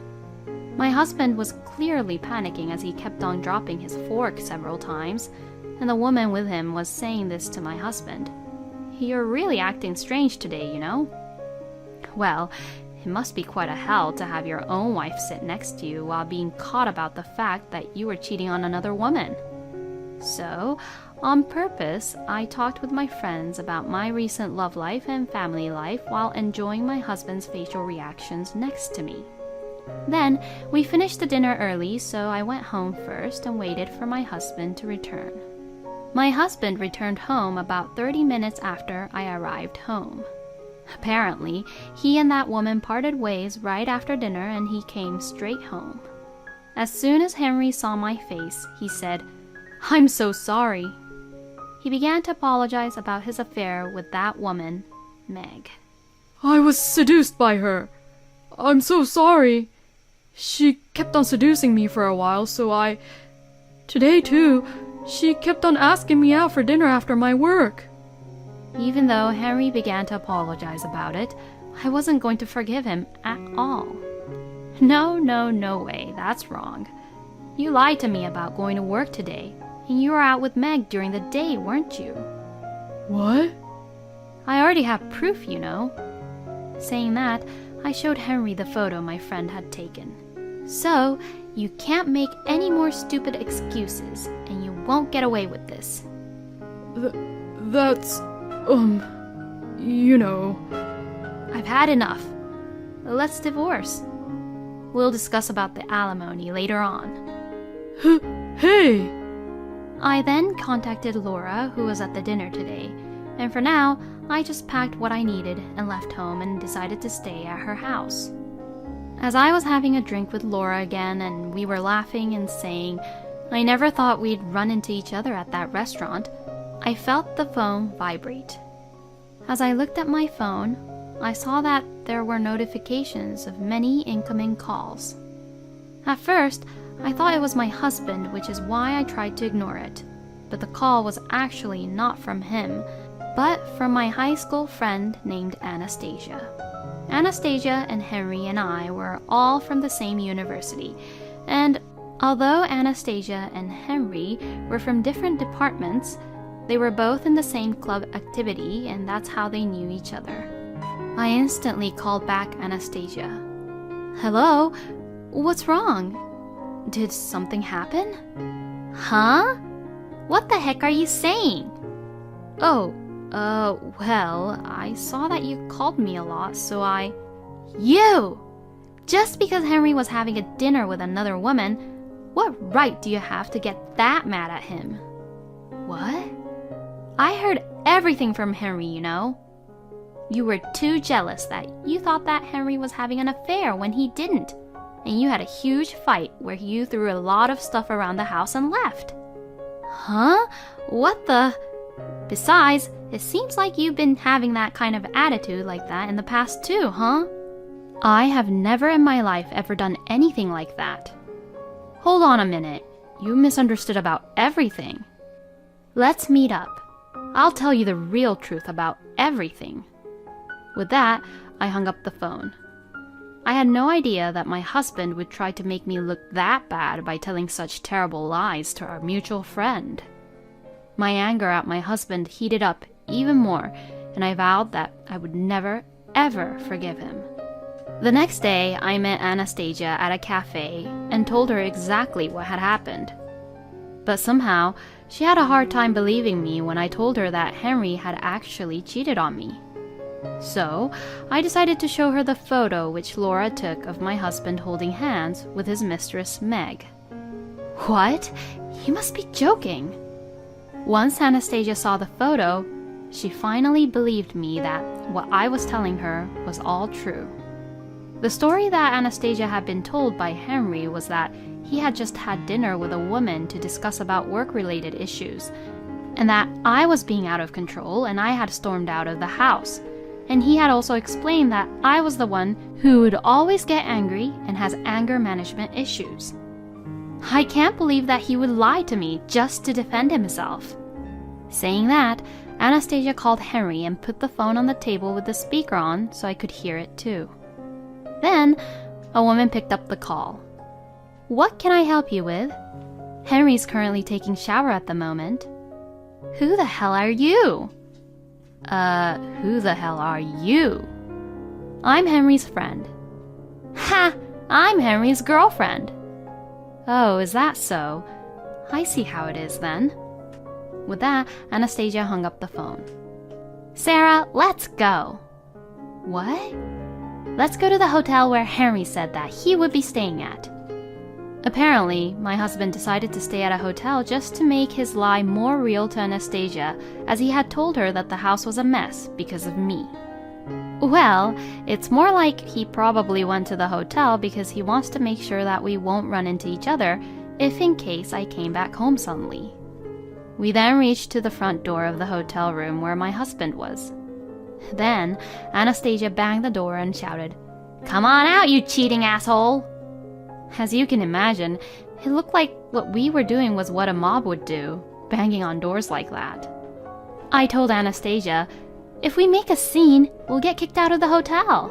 My husband was clearly panicking as he kept on dropping his fork several times, and the woman with him was saying this to my husband. "You're really acting strange today, you know." Well, it must be quite a hell to have your own wife sit next to you while being caught about the fact that you were cheating on another woman. So, on purpose, I talked with my friends about my recent love life and family life while enjoying my husband's facial reactions next to me. Then, we finished the dinner early, so I went home first and waited for my husband to return. My husband returned home about 30 minutes after I arrived home. Apparently, he and that woman parted ways right after dinner and he came straight home. As soon as Henry saw my face, he said, "I'm so sorry." He began to apologize about his affair with that woman, Meg. I was seduced by her. I'm so sorry. She kept on seducing me for a while, so Today too, she kept on asking me out for dinner after my work. Even though Henry began to apologize about it, I wasn't going to forgive him at all. No way, that's wrong. You lied to me about going to work today, and you were out with Meg during the day, weren't you? What? I already have proof, you know. Saying that, I showed Henry the photo my friend had taken. So, you can't make any more stupid excuses, and you won't get away with this. That's, you know. I've had enough. Let's divorce. We'll discuss about the alimony later on. Hey! I then contacted Laura, who was at the dinner today, and for now, I just packed what I needed and left home and decided to stay at her house. As I was having a drink with Laura again and we were laughing and saying, "I never thought we'd run into each other at that restaurant," I felt the phone vibrate. As I looked at my phone, I saw that there were notifications of many incoming calls. At first, I thought it was my husband, which is why I tried to ignore it. But the call was actually not from him, but from my high school friend named Anastasia. Anastasia and Henry and I were all from the same university, and although Anastasia and Henry were from different departments, they were both in the same club activity, and that's how they knew each other. I instantly called back Anastasia. "Hello? What's wrong? Did something happen?" "Huh? What the heck are you saying?" Well, I saw that you called me a lot, so You! Just because Henry was having a dinner with another woman, what right do you have to get that mad at him?" "What?" "I heard everything from Henry, you know. You were too jealous that you thought that Henry was having an affair when he didn't, and you had a huge fight where you threw a lot of stuff around the house and left." "Huh? What the..." "Besides, it seems like you've been having that kind of attitude like that in the past too, huh?" "I have never in my life ever done anything like that." "Hold on a minute. You misunderstood about everything. Let's meet up. I'll tell you the real truth about everything." With that, I hung up the phone. I had no idea that my husband would try to make me look that bad by telling such terrible lies to our mutual friend. My anger at my husband heated up even more, and I vowed that I would never, ever forgive him. The next day, I met Anastasia at a cafe and told her exactly what had happened. But somehow, she had a hard time believing me when I told her that Henry had actually cheated on me. So, I decided to show her the photo which Laura took of my husband holding hands with his mistress Meg. What? You must be joking. Once Anastasia saw the photo, she finally believed me that what I was telling her was all true. The story that Anastasia had been told by Henry was that he had just had dinner with a woman to discuss about work-related issues, and that I was being out of control and I had stormed out of the house. And he had also explained that I was the one who would always get angry and has anger management issues. I can't believe that he would lie to me just to defend himself. Saying that, Anastasia called Henry and put the phone on the table with the speaker on so I could hear it too. Then, a woman picked up the call. What can I help you with? Henry's currently taking a shower at the moment. Who the hell are you? Who the hell are you? I'm Henry's friend. Ha! I'm Henry's girlfriend. Oh, is that so? I see how it is then. With that, Anastasia hung up the phone. Sarah, let's go. What? Let's go to the hotel where Henry said that he would be staying at. Apparently, my husband decided to stay at a hotel just to make his lie more real to Anastasia, as he had told her that the house was a mess because of me. Well, it's more like he probably went to the hotel because he wants to make sure that we won't run into each other if in case I came back home suddenly. We then reached to the front door of the hotel room where my husband was. Then, Anastasia banged the door and shouted, "Come on out, you cheating asshole!" As you can imagine, it looked like what we were doing was what a mob would do, banging on doors like that. I told Anastasia, if we make a scene, we'll get kicked out of the hotel.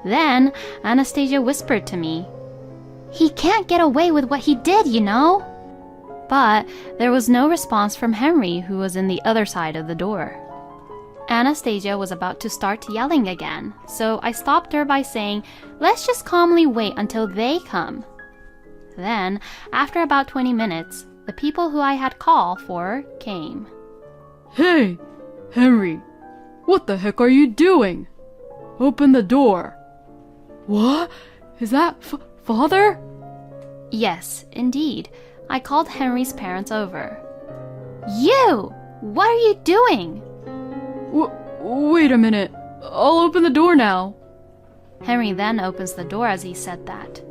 Then, Anastasia whispered to me, he can't get away with what he did, you know. But there was no response from Henry, who was in the other side of the door. Anastasia was about to start yelling again, so I stopped her by saying, let's just calmly wait until they come. Then, after about 20 minutes, the people who I had called for came. Hey, Henry, what the heck are you doing? Open the door. What? Is that Father? Yes, indeed. I called Henry's parents over. You! What are you doing? Wait a minute. I'll open the door now. Henry then opens the door as he said that.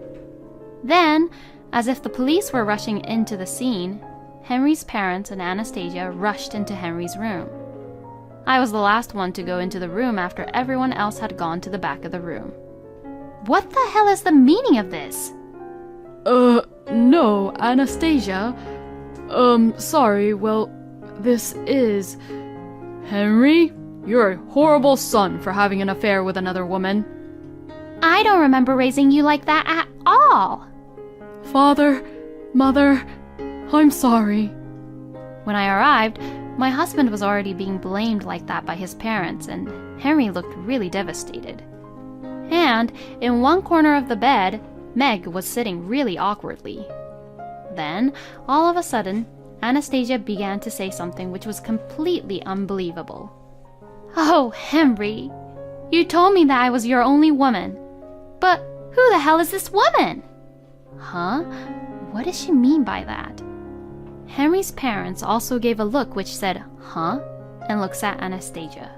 Then, as if the police were rushing into the scene, Henry's parents and Anastasia rushed into Henry's room. I was the last one to go into the room after everyone else had gone to the back of the room. What the hell is the meaning of this? No, Anastasia. Sorry, well, this is... Henry, you're a horrible son for having an affair with another woman. I don't remember raising you like that at all. Father, Mother, I'm sorry. When I arrived, my husband was already being blamed like that by his parents, and Henry looked really devastated. And in one corner of the bed, Meg was sitting really awkwardly. Then, all of a sudden, Anastasia began to say something which was completely unbelievable. Oh, Henry, you told me that I was your only woman. But who the hell is this woman? Huh? What does she mean by that? Henry's parents also gave a look which said, huh? And looks at Anastasia.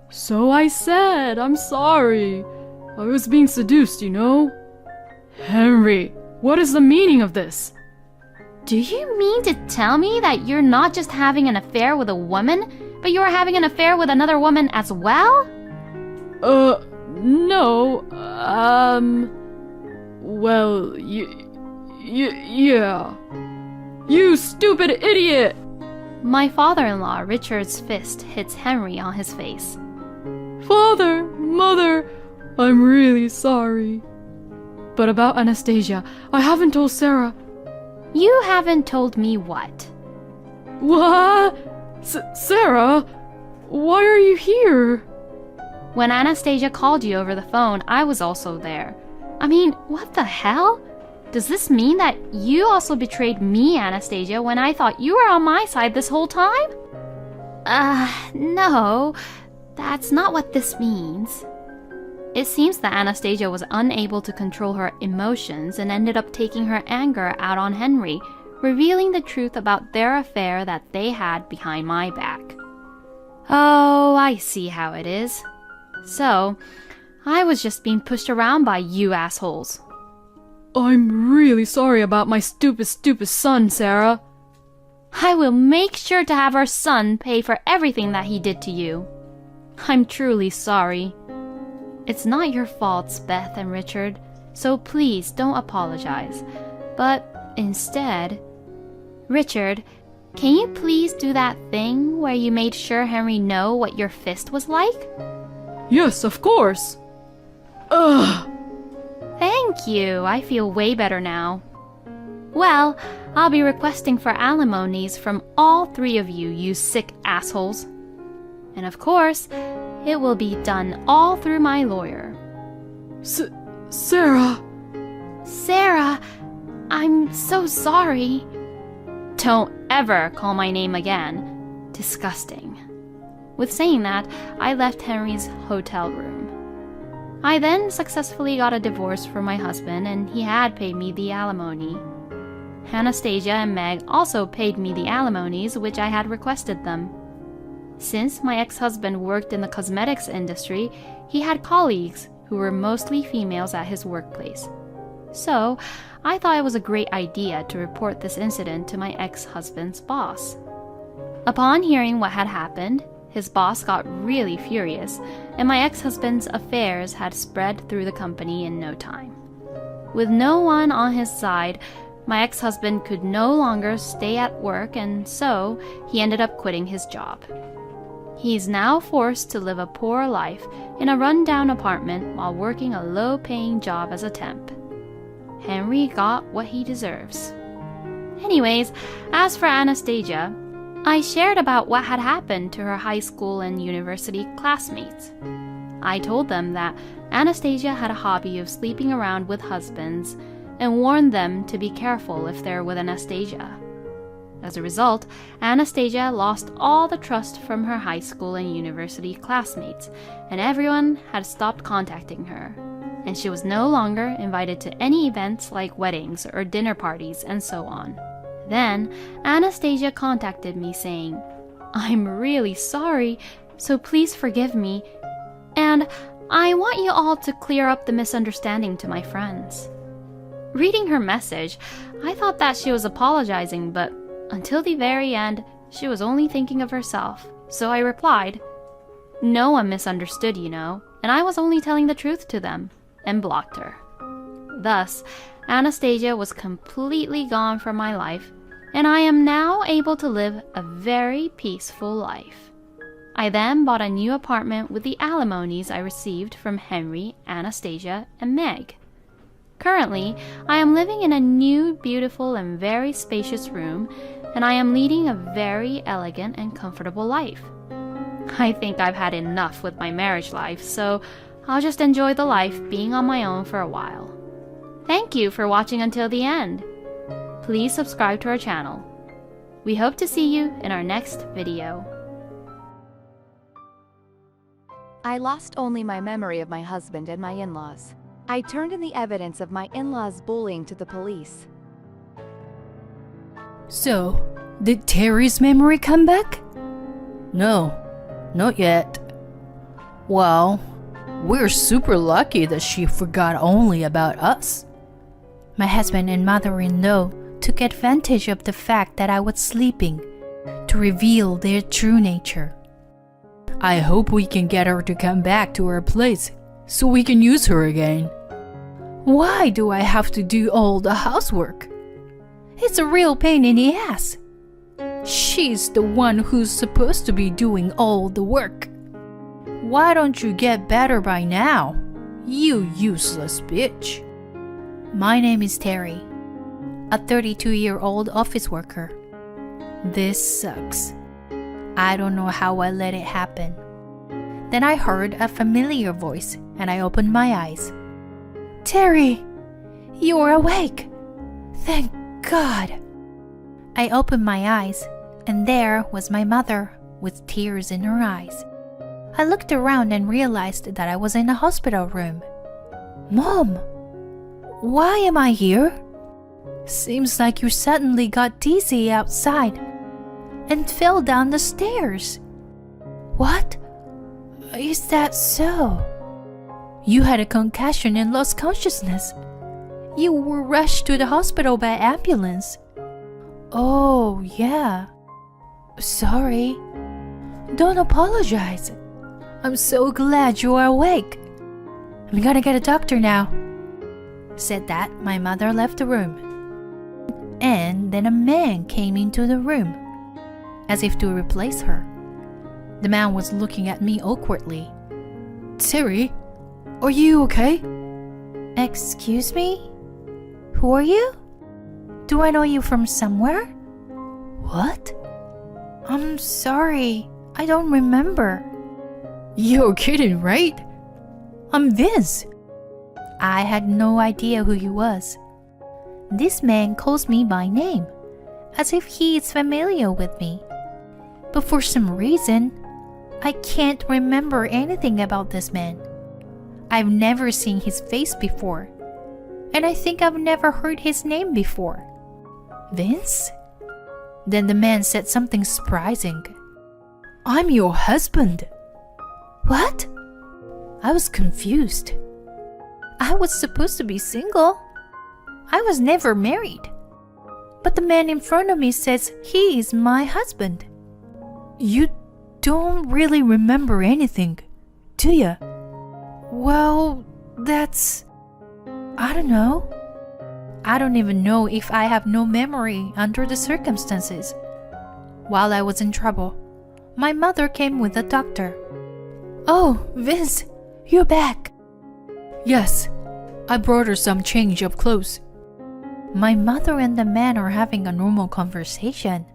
So I said, I'm sorry. I was being seduced, you know. Henry, what is the meaning of this? Do you mean to tell me that you're not just having an affair with a woman, but you're having an affair with another woman as well? No, well, yeah. You stupid idiot! My father-in-law, Richard's fist hits Henry on his face. Father, Mother, I'm really sorry. But about Anastasia, I haven't told Sarah. You haven't told me what? What? Sarah? Why are you here? When Anastasia called you over the phone, I was also there. I mean, what the hell? Does this mean that you also betrayed me, Anastasia, when I thought you were on my side this whole time? No, that's not what this means. It seems that Anastasia was unable to control her emotions and ended up taking her anger out on Henry, revealing the truth about their affair that they had behind my back. Oh, I see how it is. So, I was just being pushed around by you assholes. I'm really sorry about my stupid son, Sarah. I will make sure to have our son pay for everything that he did to you. I'm truly sorry. It's not your faults, Beth and Richard, so please don't apologize. But instead, Richard, can you please do that thing where you made sure Henry know what your fist was like? Yes, of course. Ugh. Thank you. I feel way better now. Well, I'll be requesting for alimonies from all three of you, you sick assholes. And of course, it will be done all through my lawyer. Sarah! Sarah, I'm so sorry. Don't ever call my name again. Disgusting. With saying that, I left Henry's hotel room. I then successfully got a divorce from my husband, and he had paid me the alimony. Anastasia and Meg also paid me the alimonies, which I had requested them. Since my ex-husband worked in the cosmetics industry, he had colleagues who were mostly females at his workplace. So, I thought it was a great idea to report this incident to my ex-husband's boss. Upon hearing what had happened, his boss got really furious, and my ex-husband's affairs had spread through the company in no time. With no one on his side, my ex-husband could no longer stay at work, and so he ended up quitting his job. He's now forced to live a poor life in a run-down apartment while working a low-paying job as a temp. Henry got what he deserves. Anyways, as for Anastasia, I shared about what had happened to her high school and university classmates. I told them that Anastasia had a hobby of sleeping around with husbands and warned them to be careful if they're with Anastasia. As a result, Anastasia lost all the trust from her high school and university classmates, and everyone had stopped contacting her, and she was no longer invited to any events like weddings or dinner parties and so on. Then, Anastasia contacted me saying, "I'm really sorry, so please forgive me, and I want you all to clear up the misunderstanding to my friends." Reading her message, I thought that she was apologizing, but until the very end, she was only thinking of herself, so I replied, "No one misunderstood, you know, and I was only telling the truth to them," and blocked her. Thus, Anastasia was completely gone from my life, and I am now able to live a very peaceful life. I then bought a new apartment with the alimonies I received from Henry, Anastasia, and Meg. Currently, I am living in a new, beautiful, and very spacious room, and I am leading a very elegant and comfortable life. I think I've had enough with my marriage life, so I'll just enjoy the life being on my own for a while. Thank you for watching until the end. Please subscribe to our channel. We hope to see you in our next video. I lost only my memory of my husband and my in-laws. I turned in the evidence of my in-laws' bullying to the police. So, did Terry's memory come back? No, not yet. Well, we're super lucky that she forgot only about us. My husband and mother-in-law took advantage of the fact that I was sleeping to reveal their true nature. I hope we can get her to come back to our place so we can use her again. Why do I have to do all the housework? It's a real pain in the ass. She's the one who's supposed to be doing all the work. Why don't you get better by now, you useless bitch? My name is Terry, a 32-year-old office worker. This sucks. I don't know how I let it happen. Then I heard a familiar voice and I opened my eyes. Terry, you're awake. Thank God. I opened my eyes and there was my mother with tears in her eyes. I looked around and realized that I was in a hospital room. Mom, why am I here? Seems like you suddenly got dizzy outside and fell down the stairs. What? Is that so? You had a concussion and lost consciousness. You were rushed to the hospital by ambulance. Oh, yeah. Sorry. Don't apologize. I'm so glad you are awake. I'm gonna get a doctor now. Said that, my mother left the room. And then a man came into the room, as if to replace her. The man was looking at me awkwardly. Terry, are you okay? Excuse me? Who are you? Do I know you from somewhere? What? I'm sorry, I don't remember. You're kidding, right? I'm Vince. I had no idea who he was. This man calls me by name, as if he is familiar with me. But for some reason, I can't remember anything about this man. I've never seen his face before, and I think I've never heard his name before. Vince? Then the man said something surprising. I'm your husband. What? I was confused. I was supposed to be single. I was never married. But the man in front of me says he is my husband. You don't really remember anything, do you? Well, that's... I don't know. I don't even know if I have no memory under the circumstances. While I was in trouble, my mother came with a doctor. Oh, Vince, you're back. Yes, I brought her some change of clothes. My mother and the man are having a normal conversation.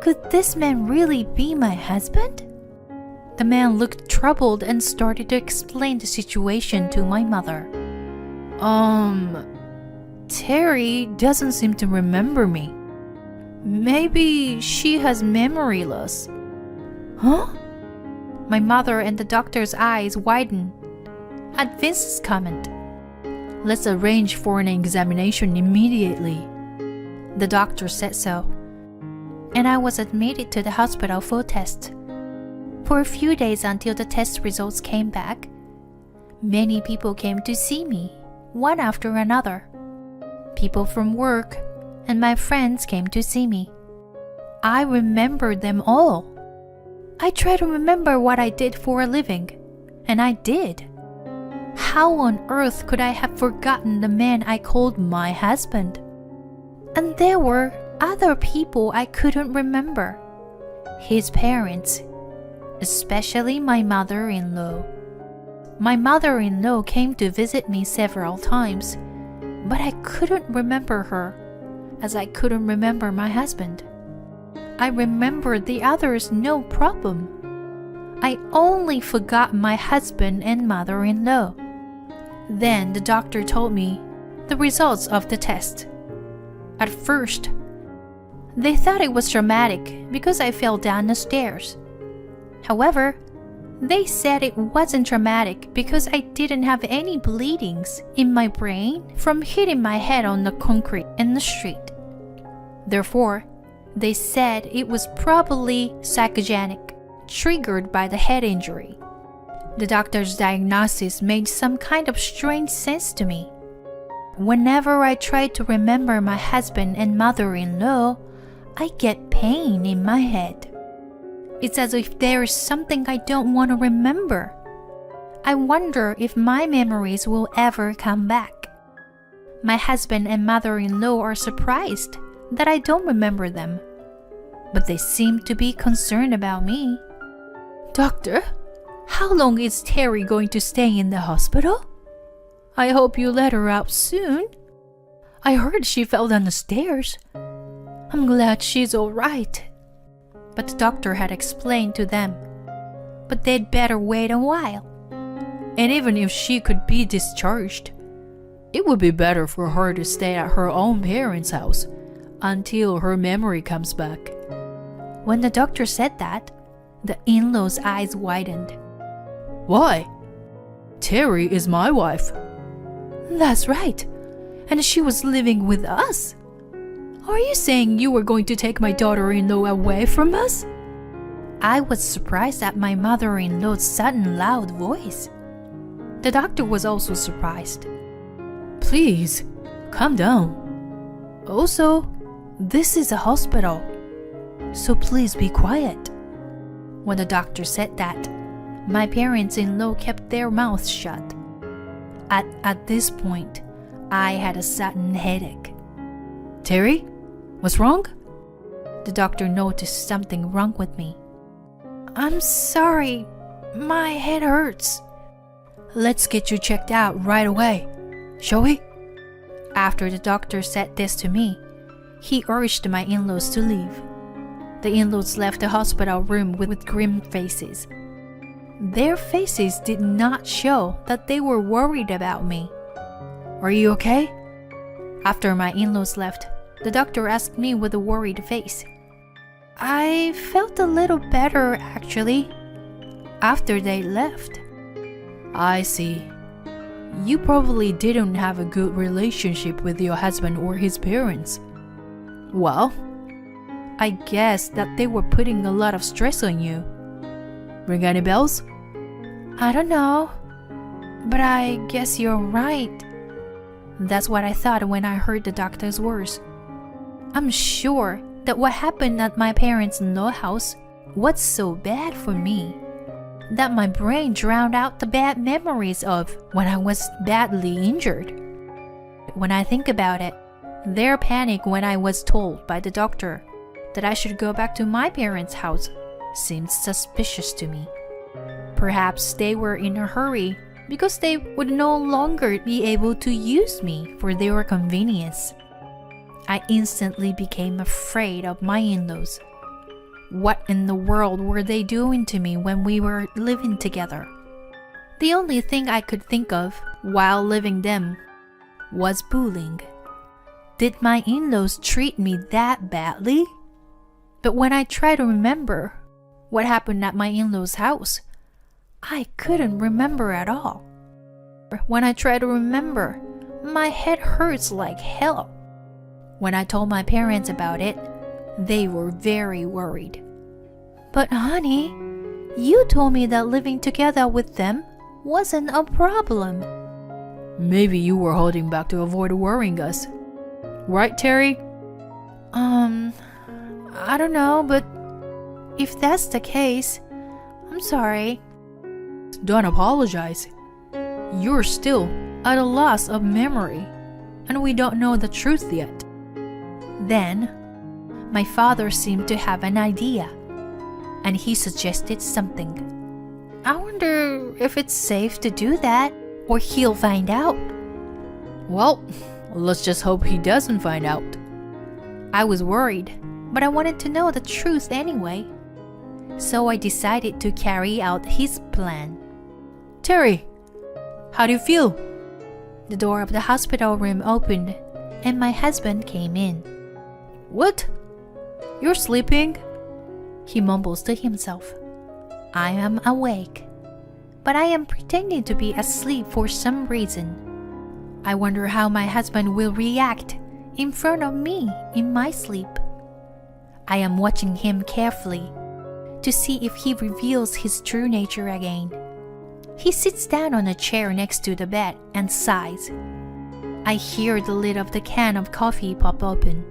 Could this man really be my husband? The man looked troubled and started to explain the situation to my mother. Terry doesn't seem to remember me. Maybe she has memory loss. Huh? My mother and the doctor's eyes widened at Vince's comment. Let's arrange for an examination immediately. The doctor said so, and I was admitted to the hospital for tests. For a few days until the test results came back, many people came to see me, one after another. People from work and my friends came to see me. I remembered them all. I tried to remember what I did for a living, and I did. How on earth could I have forgotten the man I called my husband? And there were other people I couldn't remember. His parents, especially my mother-in-law. My mother-in-law came to visit me several times, but I couldn't remember her, as I couldn't remember my husband. I remembered the others no problem. I only forgot my husband and mother-in-law. Then the doctor told me the results of the test. At first, they thought it was traumatic because I fell down the stairs. However, they said it wasn't traumatic because I didn't have any bleedings in my brain from hitting my head on the concrete in the street. Therefore, they said it was probably psychogenic, triggered by the head injury. The doctor's diagnosis made some kind of strange sense to me. Whenever I try to remember my husband and mother-in-law, I get pain in my head. It's as if there is something I don't want to remember. I wonder if my memories will ever come back. My husband and mother-in-law are surprised that I don't remember them, but they seem to be concerned about me. Doctor, how long is Terry going to stay in the hospital? I hope you let her out soon, I heard she fell down the stairs. I'm glad she's all right. But the doctor had explained to them. But they'd better wait a while. And even if she could be discharged, it would be better for her to stay at her own parents' house until her memory comes back. When the doctor said that, the in-laws' eyes widened. Why? Terry is my wife. That's right. And she was living with us. Are you saying you were going to take my daughter-in-law away from us? I was surprised at my mother-in-law's sudden loud voice. The doctor was also surprised. Please, calm down. Also, this is a hospital, so please be quiet. When the doctor said that, my parents-in-law kept their mouths shut. At this point, I had a sudden headache. Terry, what's wrong? The doctor noticed something wrong with me. I'm sorry, my head hurts. Let's get you checked out right away, shall we? After the doctor said this to me, he urged my in-laws to leave. The in-laws left the hospital room with grim faces. Their faces did not show that they were worried about me. Are you okay? After my in-laws left, the doctor asked me with a worried face. I felt a little better, actually, after they left. I see. You probably didn't have a good relationship with your husband or his parents. Well, I guess that they were putting a lot of stress on you. Ring any bells? I don't know, but I guess you're right. That's what I thought when I heard the doctor's words. I'm sure that what happened at my parents-in-law house was so bad for me that my brain drowned out the bad memories of when I was badly injured. When I think about it, their panic when I was told by the doctor that I should go back to my parents' house seemed suspicious to me. Perhaps they were in a hurry because they would no longer be able to use me for their convenience. I instantly became afraid of my in-laws. What in the world were they doing to me when we were living together? The only thing I could think of while living them was bullying. Did my in-laws treat me that badly? But when I try to remember what happened at my in-laws' house, I couldn't remember at all. When I try to remember, my head hurts like hell. When I told my parents about it, they were very worried. But honey, you told me that living together with them wasn't a problem. Maybe you were holding back to avoid worrying us. Right, Terry? I don't know, but if that's the case, I'm sorry. Don't apologize. You're still at a loss of memory, and we don't know the truth yet. Then, my father seemed to have an idea, and he suggested something. I wonder if it's safe to do that, or he'll find out. Well, let's just hope he doesn't find out. I was worried, but I wanted to know the truth anyway. So I decided to carry out his plan. Terry, how do you feel? The door of the hospital room opened, and my husband came in. What? You're sleeping? He mumbles to himself. I am awake, but I am pretending to be asleep for some reason. I wonder how my husband will react in front of me in my sleep. I am watching him carefully to see if he reveals his true nature again. He sits down on a chair next to the bed and sighs. I hear the lid of the can of coffee pop open.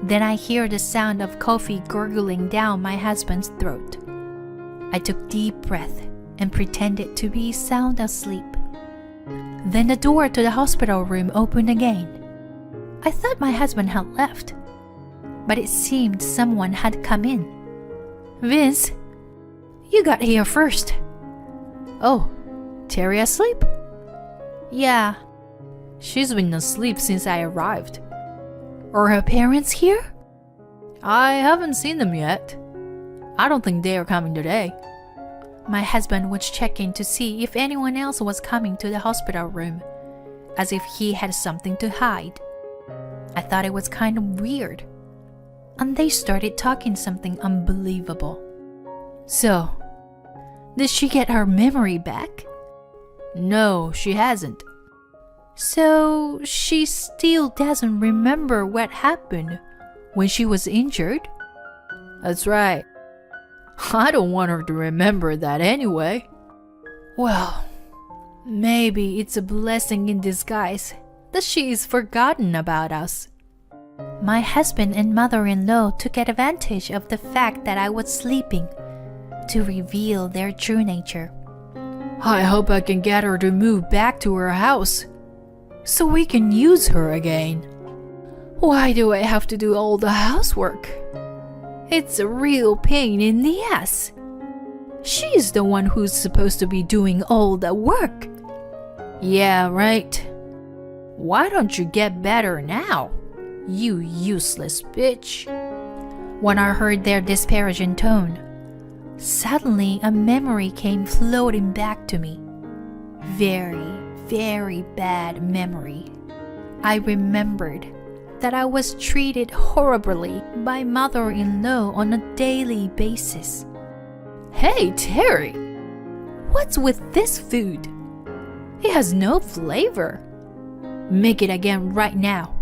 Then I hear the sound of coffee gurgling down my husband's throat. I took deep breath and pretended to be sound asleep. Then the door to the hospital room opened again. I thought my husband had left, but it seemed someone had come in. Vince, you got here first. Oh, Terry asleep? Yeah. She's been asleep since I arrived. Are her parents here? I haven't seen them yet. I don't think they are coming today. My husband was checking to see if anyone else was coming to the hospital room, as if he had something to hide. I thought it was kind of weird. And they started talking something unbelievable. So, did she get her memory back? No, she hasn't. So, she still doesn't remember what happened when she was injured? That's right. I don't want her to remember that anyway. Well, maybe it's a blessing in disguise that she is forgotten about us. My husband and mother-in-law took advantage of the fact that I was sleeping to reveal their true nature. I hope I can get her to move back to her house so we can use her again. Why do I have to do all the housework? It's a real pain in the ass. She's the one who's supposed to be doing all the work. Yeah, right. Why don't you get better now, you useless bitch? When I heard their disparaging tone, suddenly a memory came floating back to me. Very, very bad memory. I remembered that I was treated horribly by mother-in-law on a daily basis. Hey, Terry! What's with this food? It has no flavor. Make it again right now.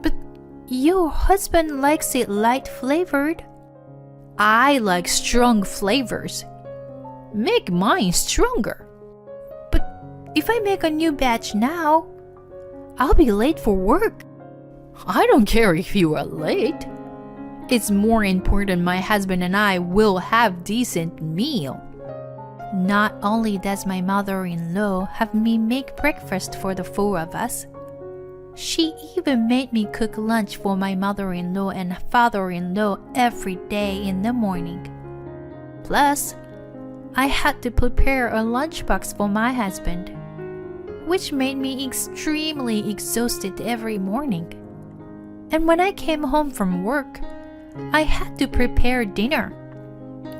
But your husband likes it light flavored. I like strong flavors. Make mine stronger. But if I make a new batch now, I'll be late for work. I don't care if you are late. It's more important my husband and I will have decent meal. Not only does my mother-in-law have me make breakfast for the four of us, she even made me cook lunch for my mother-in-law and father-in-law every day in the morning. Plus, I had to prepare a lunchbox for my husband, which made me extremely exhausted every morning. And when I came home from work, I had to prepare dinner.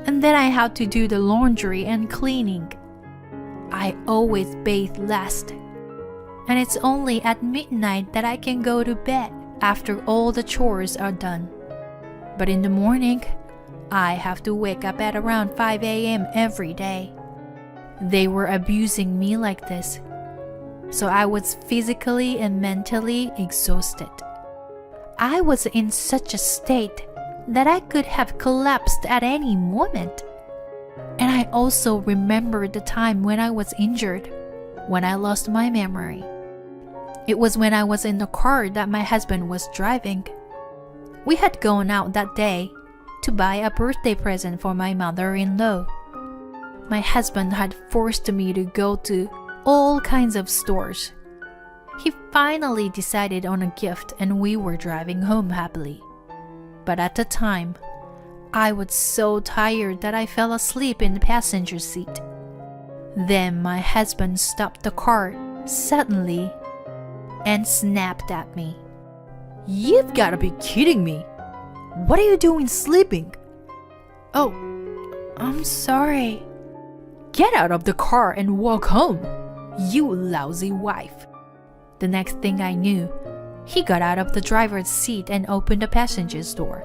And then I had to do the laundry and cleaning. I always bathe last. And it's only at midnight that I can go to bed after all the chores are done. But in the morning, I have to wake up at around 5 a.m. every day. They were abusing me like this, so I was physically and mentally exhausted. I was in such a state that I could have collapsed at any moment. And I also remembered the time when I was injured, when I lost my memory. It was when I was in the car that my husband was driving. We had gone out that day to buy a birthday present for my mother-in-law. My husband had forced me to go to all kinds of stores. He finally decided on a gift and we were driving home happily. But at the time, I was so tired that I fell asleep in the passenger seat. Then my husband stopped the car suddenly and snapped at me. You've got to be kidding me. What are you doing sleeping? Oh, I'm sorry. Get out of the car and walk home, you lousy wife. The next thing I knew, he got out of the driver's seat and opened the passenger's door.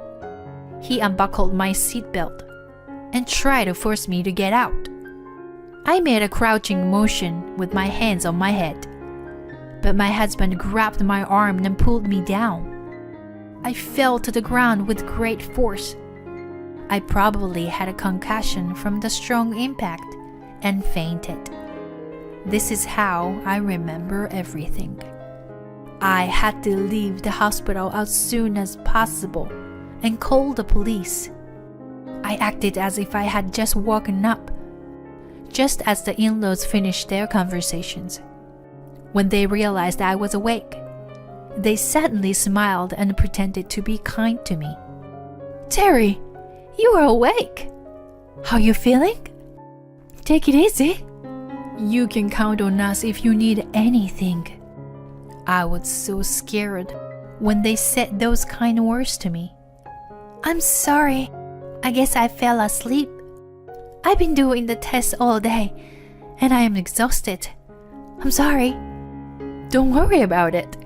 He unbuckled my seatbelt and tried to force me to get out. I made a crouching motion with my hands on my head, but my husband grabbed my arm and pulled me down. I fell to the ground with great force. I probably had a concussion from the strong impact and fainted. This is how I remember everything. I had to leave the hospital as soon as possible and call the police. I acted as if I had just woken up, just as the in-laws finished their conversations. When they realized I was awake, they suddenly smiled and pretended to be kind to me. Terry, you are awake. How you feeling? Take it easy. You can count on us if you need anything. I was so scared when they said those kind words to me. I'm sorry. I guess I fell asleep. I've been doing the test all day, and I am exhausted. I'm sorry. Don't worry about it.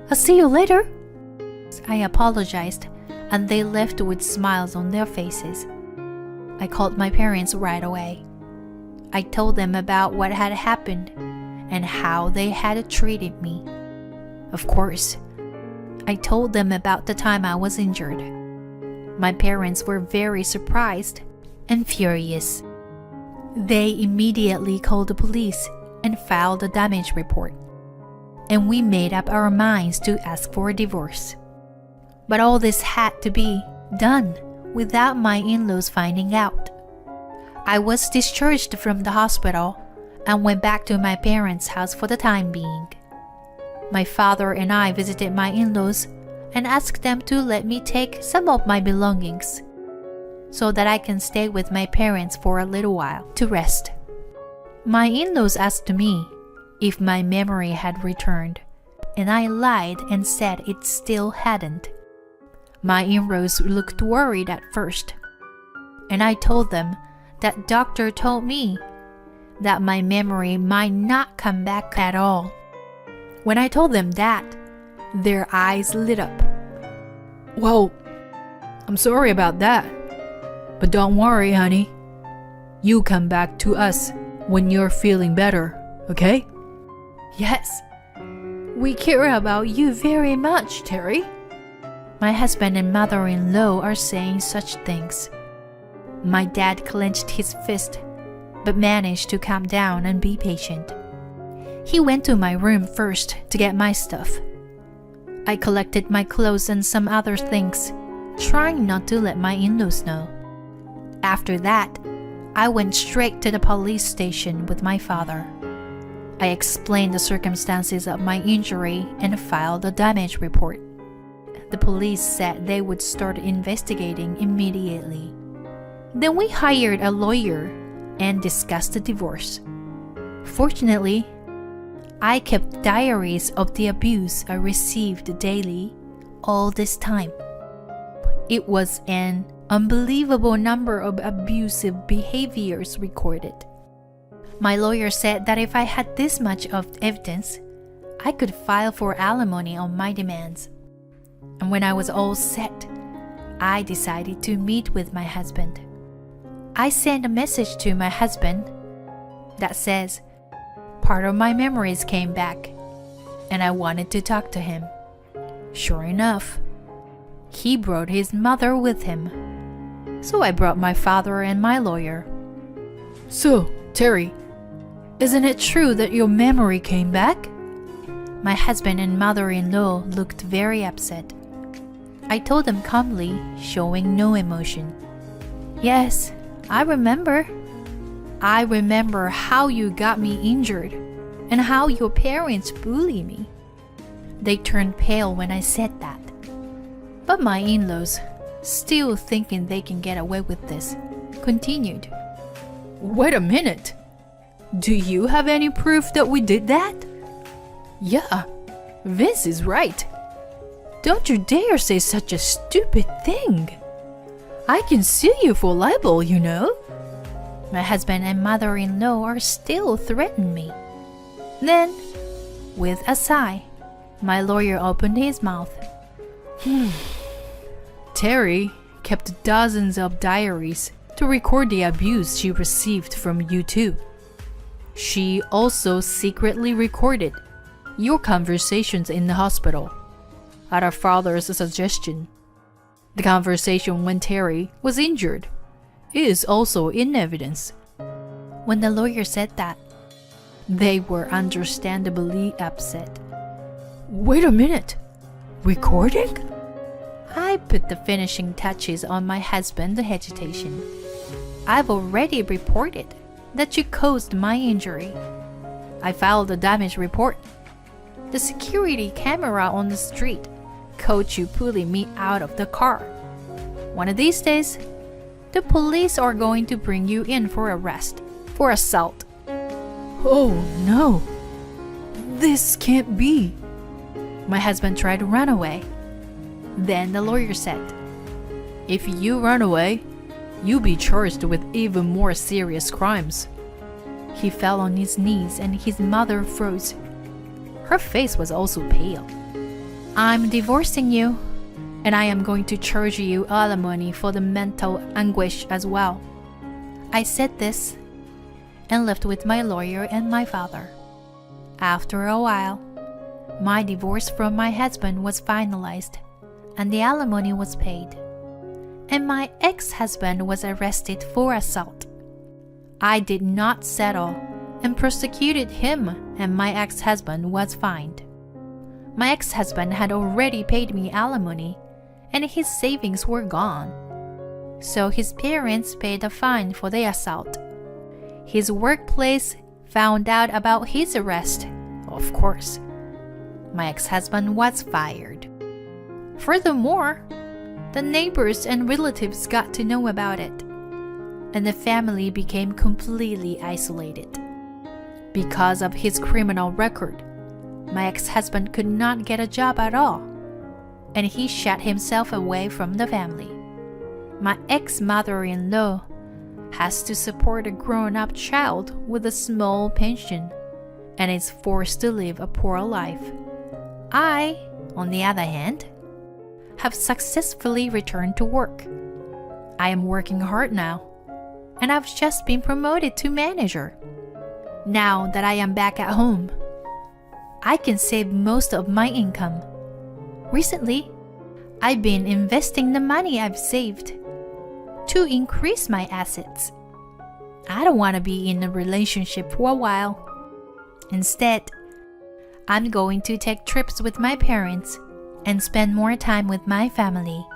I'll see you later. I apologized, and they left with smiles on their faces. I called my parents right away. I told them about what had happened and how they had treated me. Of course, I told them about the time I was injured. My parents were very surprised and furious. They immediately called the police and filed a damage report, and we made up our minds to ask for a divorce. But all this had to be done without my in-laws finding out. I was discharged from the hospital and went back to my parents' house for the time being. My father and I visited my in-laws and asked them to let me take some of my belongings so that I can stay with my parents for a little while to rest. My in-laws asked me if my memory had returned, and I lied and said it still hadn't. My in-laws looked worried at first, and I told them that doctor told me that my memory might not come back at all. When I told them that, their eyes lit up. Well, I'm sorry about that. But don't worry, honey. You come back to us when you're feeling better, okay? Yes, we care about you very much, Terry. My husband and mother-in-law are saying such things. My dad clenched his fist, but managed to calm down and be patient. He went to my room first to get my stuff. I collected my clothes and some other things, trying not to let my in-laws know. After that, I went straight to the police station with my father. I explained the circumstances of my injury and filed a damage report. The police said they would start investigating immediately. Then we hired a lawyer and discussed the divorce. Fortunately, I kept diaries of the abuse I received daily all this time. It was an unbelievable number of abusive behaviors recorded. My lawyer said that if I had this much of evidence, I could file for alimony on my demands. And when I was all set, I decided to meet with my husband. I sent a message to my husband that says, part of my memories came back, and I wanted to talk to him. Sure enough, he brought his mother with him. So I brought my father and my lawyer. So, Terry, Isn't it true that your memory came back? My husband and mother-in-law looked very upset. I told them calmly, showing no emotion. Yes, I remember. I remember how you got me injured and how your parents bullied me. They turned pale when I said that. But my in-laws, still thinking they can get away with this, continued. Wait a minute. Do you have any proof that we did that? Yeah, Vince is right. Don't you dare say such a stupid thing. I can sue you for libel, you know. My husband and mother-in-law are still threatening me. Then, with a sigh, my lawyer opened his mouth. Terry kept dozens of diaries to record the abuse she received from you too. She also secretly recorded your conversations in the hospital at her father's suggestion. The conversation when Terry was injured is also in evidence. When the lawyer said that, they were understandably upset. Wait a minute. Recording? I put the finishing touches on my husband's hesitation. I've already reported that you caused my injury. I filed a damage report. The security camera on the street caught you pulling me out of the car. One of these days, the police are going to bring you in for arrest for assault. Oh no. This can't be. My husband tried to run away. Then the lawyer said, "If you run away, you'll be charged with even more serious crimes." He fell on his knees and his mother froze. Her face was also pale. "I'm divorcing you, and I am going to charge you alimony for the mental anguish as well." I said this and left with my lawyer and my father. After a while, my divorce from my husband was finalized, and the alimony was paid. And my ex-husband was arrested for assault. I did not settle and prosecuted him, and my ex-husband was fined. My ex-husband had already paid me alimony, and his savings were gone. So his parents paid a fine for the assault. His workplace found out about his arrest, of course. My ex-husband was fired. Furthermore, the neighbors and relatives got to know about it, and the family became completely isolated. Because of his criminal record, my ex-husband could not get a job at all, and he shut himself away from the family. My ex-mother-in-law has to support a grown-up child with a small pension and is forced to live a poor life. I, on the other hand, have successfully returned to work. I am working hard now, and I've just been promoted to manager. Now that I am back at home, I can save most of my income. Recently, I've been investing the money I've saved to increase my assets. I don't want to be in a relationship for a while. Instead, I'm going to take trips with my parents and spend more time with my family.